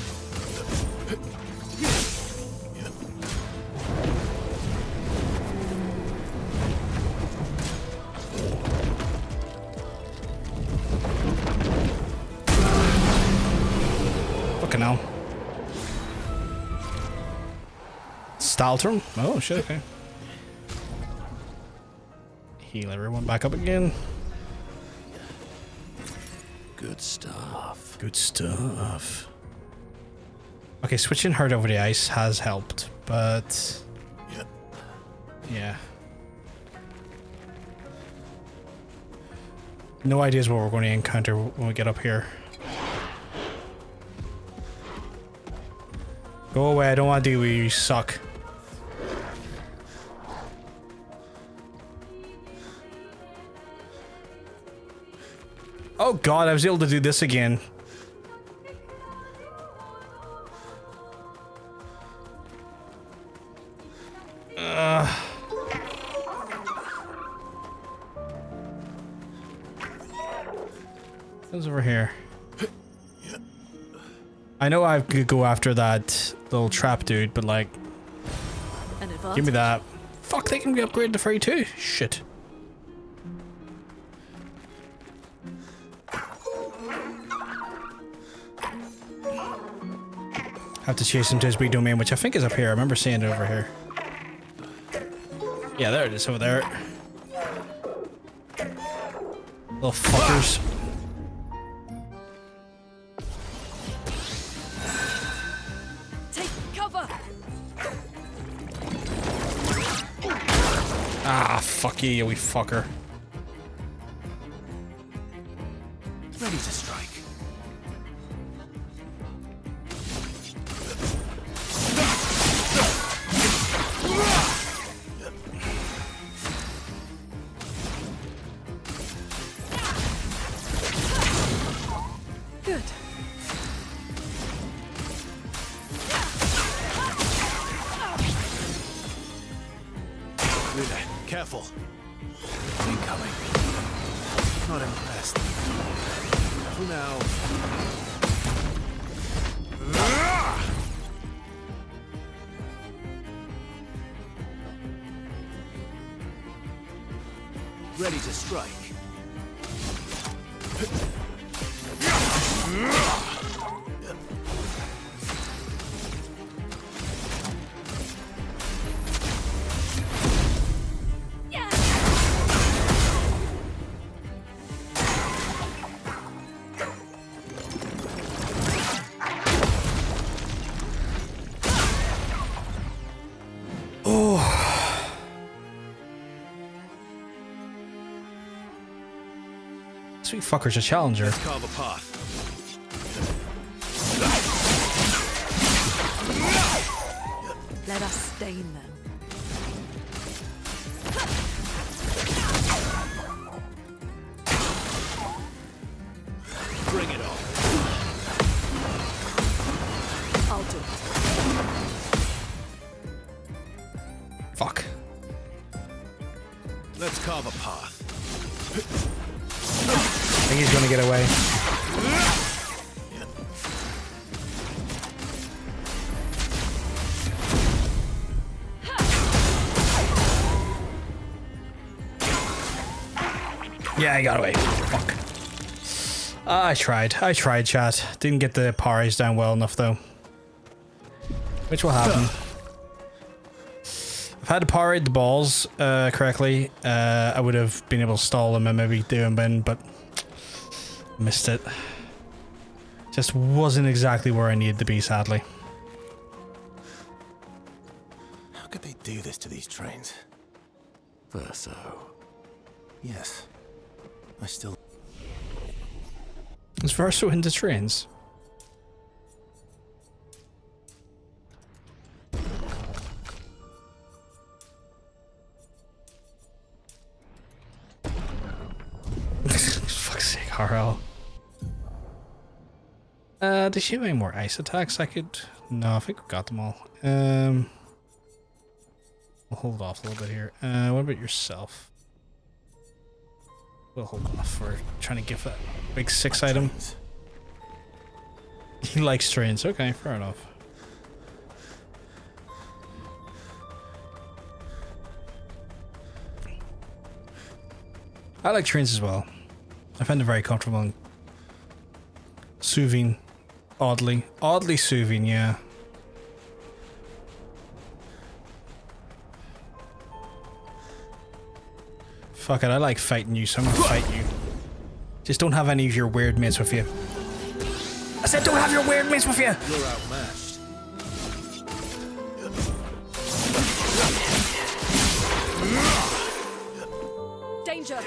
Fucking hell. Staltrum? Oh shit, okay. Heal everyone back up again. Good stuff. Good stuff. Okay, switching hurt over the ice has helped, but yeah. No ideas what we're going to encounter when we get up here. Go away, I don't want to deal with you, you suck. Oh god, I was able to do this again. What's over here? I know I could go after that little trap dude, but like, An advantage. give me that. Fuck, they can be upgraded to free too. Shit. Have to chase him to his big domain, which I think is up here. I remember seeing it over here. Yeah, there it is over there. Little fuckers. Take cover. Ah, fuck you wee fucker. Ready to strike. Good. Luna, careful. Incoming. Not impressed. Careful now. Ready to strike. Sweet fucker's a challenger. Let's carve a path. Let us stain them. Bring it on. I'll do it. Fuck. Let's carve a path. I think he's gonna get away. Yeah, I got away. Fuck. I tried, chat. Didn't get the parries down well enough, though. Which will happen. If I had parried the balls correctly, I would have been able to stall them and maybe do them in, but missed it. Just wasn't exactly where I needed to be, sadly. How could they do this to these trains? Verso. Yes. I still... Is Verso into trains? Fuck's sake, RL. Does she have any more ice attacks I could... No, I think we got them all. We'll hold off a little bit here. What about yourself? We'll hold off for trying to give that big 6 item. He likes trains. Okay, fair enough. I like trains as well. I find them very comfortable and soothing. Oddly soothing, yeah. Fuck it, I like fighting you, so I'm gonna fight you. Just don't have any of your weird mates with you. I said don't have your weird mates with you! You're outmatched. Danger!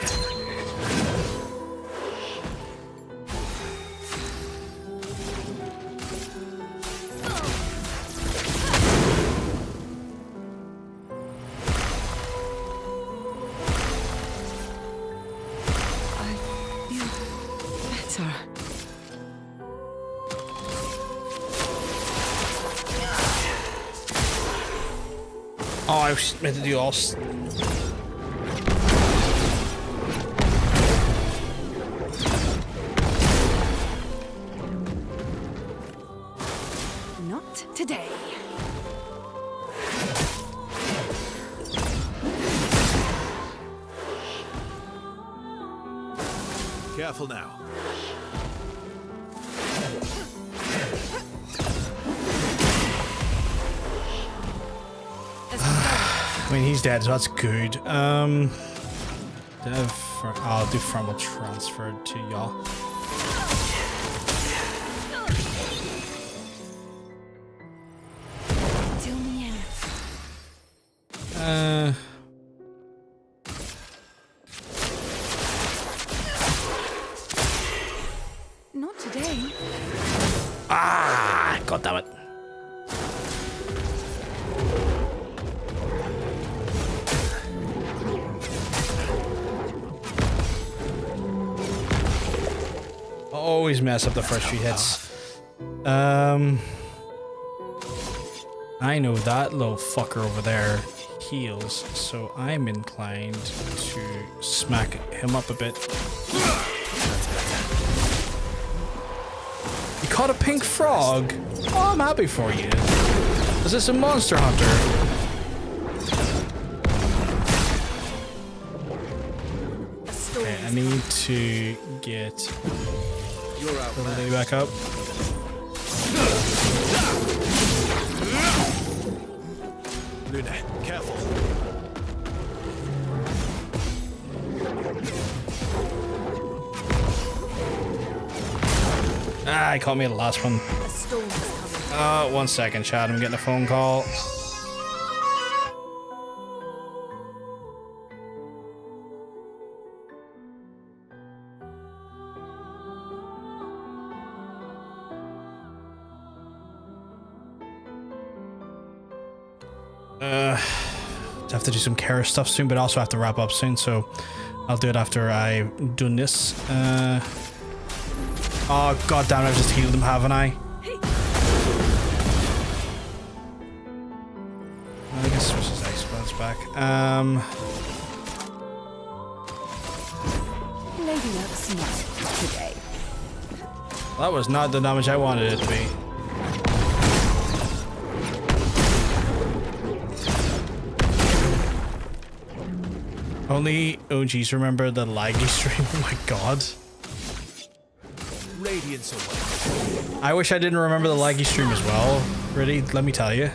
Oh, I was meant to do all... Not today. Careful now. I mean, he's dead, so that's good. I'll do thermal transfer to y'all. Till the end. Not today. Ah, god damn it. Always mess up the first few hits. I know that little fucker over there heals, so I'm inclined to smack him up a bit. You caught a pink frog? Oh, I'm happy for you. Is this a monster hunter? Okay, I need to get the lady back up. Luna, careful. Ah, he caught me at the last one. A storm is coming. 1 second, Chad. I'm getting a phone call. Have to do some care stuff soon, but also have to wrap up soon, so I'll do it after I've done this. Oh god damn it, I've just healed him, haven't I? I guess switch his ice spells back. Lady looks not today. That was not the damage I wanted it to be. Only OGs remember the laggy stream. Oh my god. Radiance away. I wish I didn't remember the laggy stream as well. Really, let me tell you.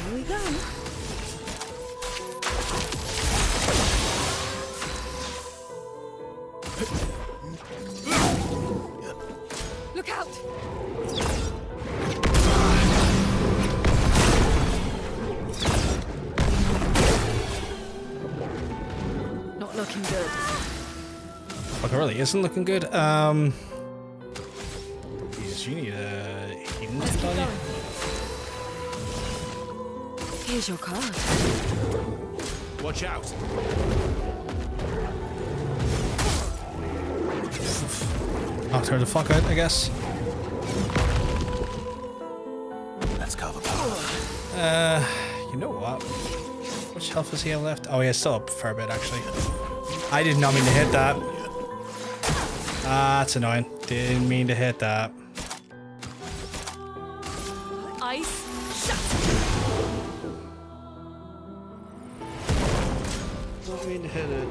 Here we go. Look out! Not looking good. Fuck, it really isn't looking good. Jesus, you need a healing Let's keep buddy. going. Here's your card. Watch out. Knocked her the fuck out, I guess. Let's cover power. You know what? Which health does he have left? Oh, he has still a fair bit, actually. I did not mean to hit that. Ah, that's annoying. Didn't mean to hit that. Ice. Shut. Don't mean to hit it.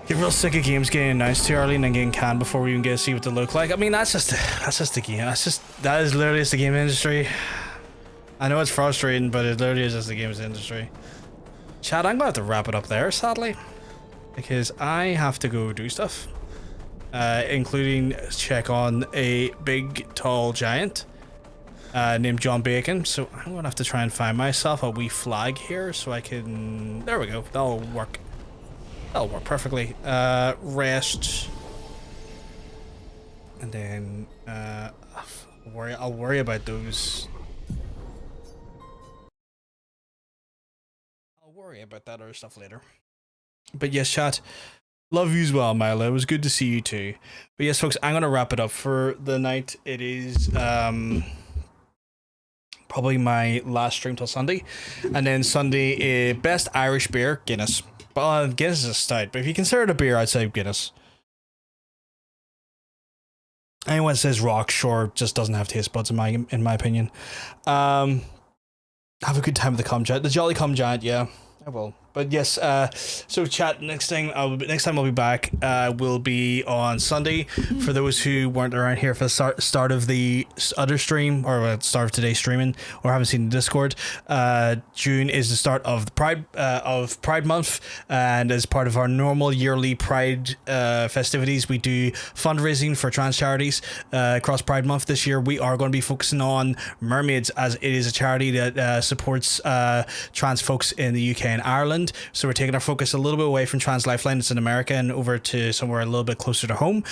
Get real sick of games getting announced too early and then getting canned before we even get to see what they look like. I mean, that's just the game. That is literally just the game industry. I know it's frustrating, but it literally is just the games industry. Chad, I'm gonna have to wrap it up there, sadly, because I have to go do stuff, including check on a big, tall giant named John Bacon. So I'm gonna have to try and find myself a wee flag here so I can. There we go. That'll work. That'll work perfectly. Rest, and then I'll worry about those. I'll worry about that other stuff later. But yes, chat. Love you as well, Milo. It was good to see you too. But yes, folks, I'm gonna wrap it up for the night. It is probably my last stream till Sunday, and then Sunday, best Irish beer, Guinness. But Guinness is a stout, but if you consider it a beer, I'd say Guinness. Anyone that says rock, sure, just doesn't have taste buds in my opinion. Have a good time with the Giant. The Jolly Giant, yeah, I will. But yes, so chat, next time I'll be back will be on Sunday. For those who weren't around here for the start of the other stream, or start of today's streaming, or haven't seen the Discord, June is the start of the Pride Month, and as part of our normal yearly Pride festivities, we do fundraising for trans charities across Pride Month. This year we are going to be focusing on Mermaids, as it is a charity that supports trans folks in the UK and Ireland. So we're taking our focus a little bit away from Trans Lifeline, it's in America, and over to somewhere a little bit closer to home.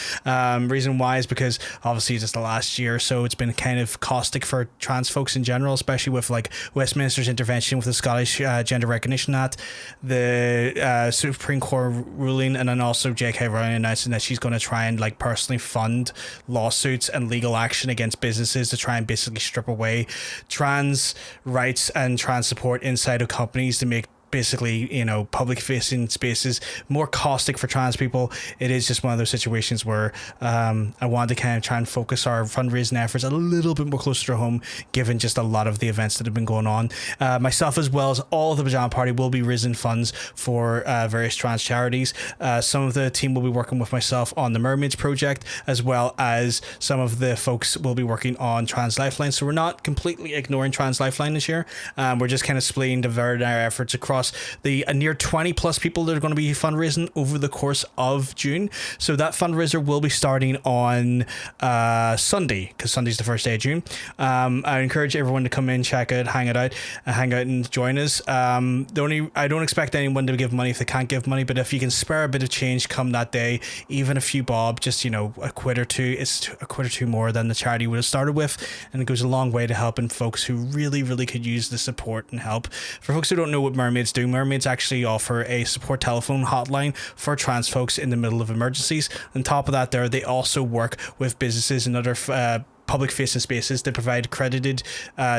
Reason why is because obviously just the last year or so it's been kind of caustic for trans folks in general, especially with like Westminster's intervention with the Scottish Gender Recognition Act, the Supreme Court ruling, and then also J.K. Rowling announcing that she's going to try and like personally fund lawsuits and legal action against businesses to try and basically strip away trans rights and trans support inside of companies to make basically, you know, public facing spaces more caustic for trans people. It is just one of those situations where I wanted to kind of try and focus our fundraising efforts a little bit more closer to home, given just a lot of the events that have been going on. Myself, as well as all of the Pajama Party, will be raising funds for various trans charities. Some of the team will be working with myself on the Mermaids project, as well as some of the folks will be working on Trans Lifeline. So we're not completely ignoring Trans Lifeline this year. We're just kind of splitting our efforts across the near 20 plus people that are going to be fundraising over the course of June. So that fundraiser will be starting on Sunday, because Sunday's the first day of June. I encourage everyone to come in, check out, hang out and join us. I don't expect anyone to give money if they can't give money, but if you can spare a bit of change come that day, even a few bob, just, you know, a quid or two, it's a quid or two more than the charity would have started with, and it goes a long way to helping folks who really could use the support and help. For folks who don't know what Mermaids do, Mermaids actually offer a support telephone hotline for trans folks in the middle of emergencies. On top of that, they also work with businesses and other public facing spaces to provide accredited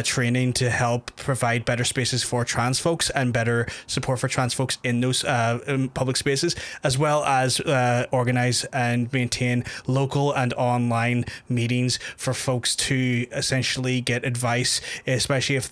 training to help provide better spaces for trans folks and better support for trans folks in those public spaces, as well as organize and maintain local and online meetings for folks to essentially get advice, especially if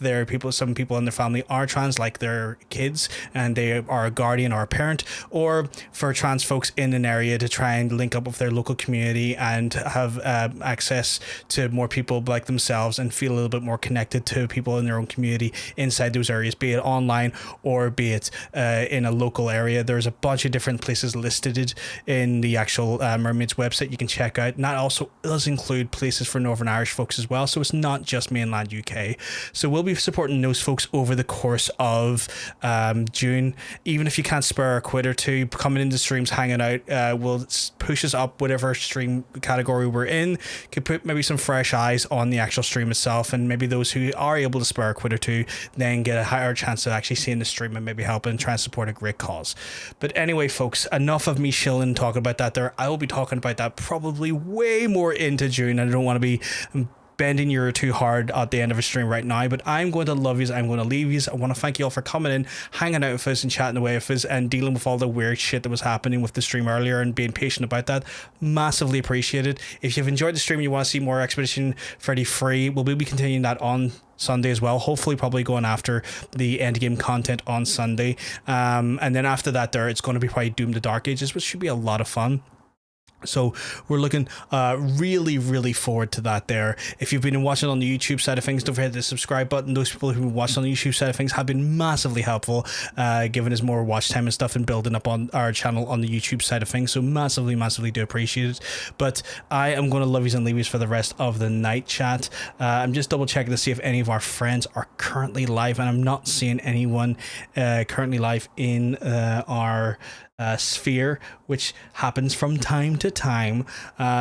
some people in their family are trans, like their kids, and they are a guardian or a parent, or for trans folks in an area to try and link up with their local community and have access to more people like themselves and feel a little bit more connected to people in their own community inside those areas, be it online or be it in a local area. There's a bunch of different places listed in the actual Mermaids website you can check out, and that also does include places for Northern Irish folks as well, so it's not just mainland UK. So we'll be supporting those folks over the course of June. Even if you can't spare a quid or two, coming into streams, hanging out will push us up whatever stream category we're in, could put maybe some fresh eyes on the actual stream itself, and maybe those who are able to spare a quid or two then get a higher chance of actually seeing the stream and maybe helping and try and support a great cause. But anyway, folks, enough of me shilling and talking about that there. I will be talking about that probably way more into June. I don't want to be bending your ear too hard at the end of a stream right now, but I'm going to love yous, I'm going to leave yous. I want to thank you all for coming in, hanging out with us and chatting away with us and dealing with all the weird shit that was happening with the stream earlier and being patient about that. Massively appreciated. If you've enjoyed the stream and you want to see more Expedition Freddy free, we'll be continuing that on Sunday as well, hopefully probably going after the endgame content on Sunday, and then after that it's going to be probably Doom the Dark Ages, which should be a lot of fun. So we're looking really forward to that there. If you've been watching on the YouTube side of things, don't forget the subscribe button. Those people who've been watching on the YouTube side of things have been massively helpful, giving us more watch time and stuff and building up on our channel on the YouTube side of things. So massively do appreciate it. But I am going to love yous and leave yous for the rest of the night, chat. I'm just double checking to see if any of our friends are currently live, and I'm not seeing anyone currently live in our sphere, which happens from time to time,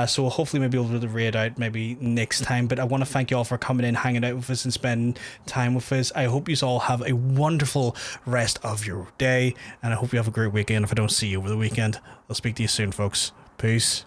so we'll hopefully maybe be able to raid out maybe next time. But I want to thank you all for coming in, hanging out with us and spending time with us. I hope you all have a wonderful rest of your day, and I hope you have a great weekend. If I don't see you over the weekend, I'll speak to you soon, folks. Peace.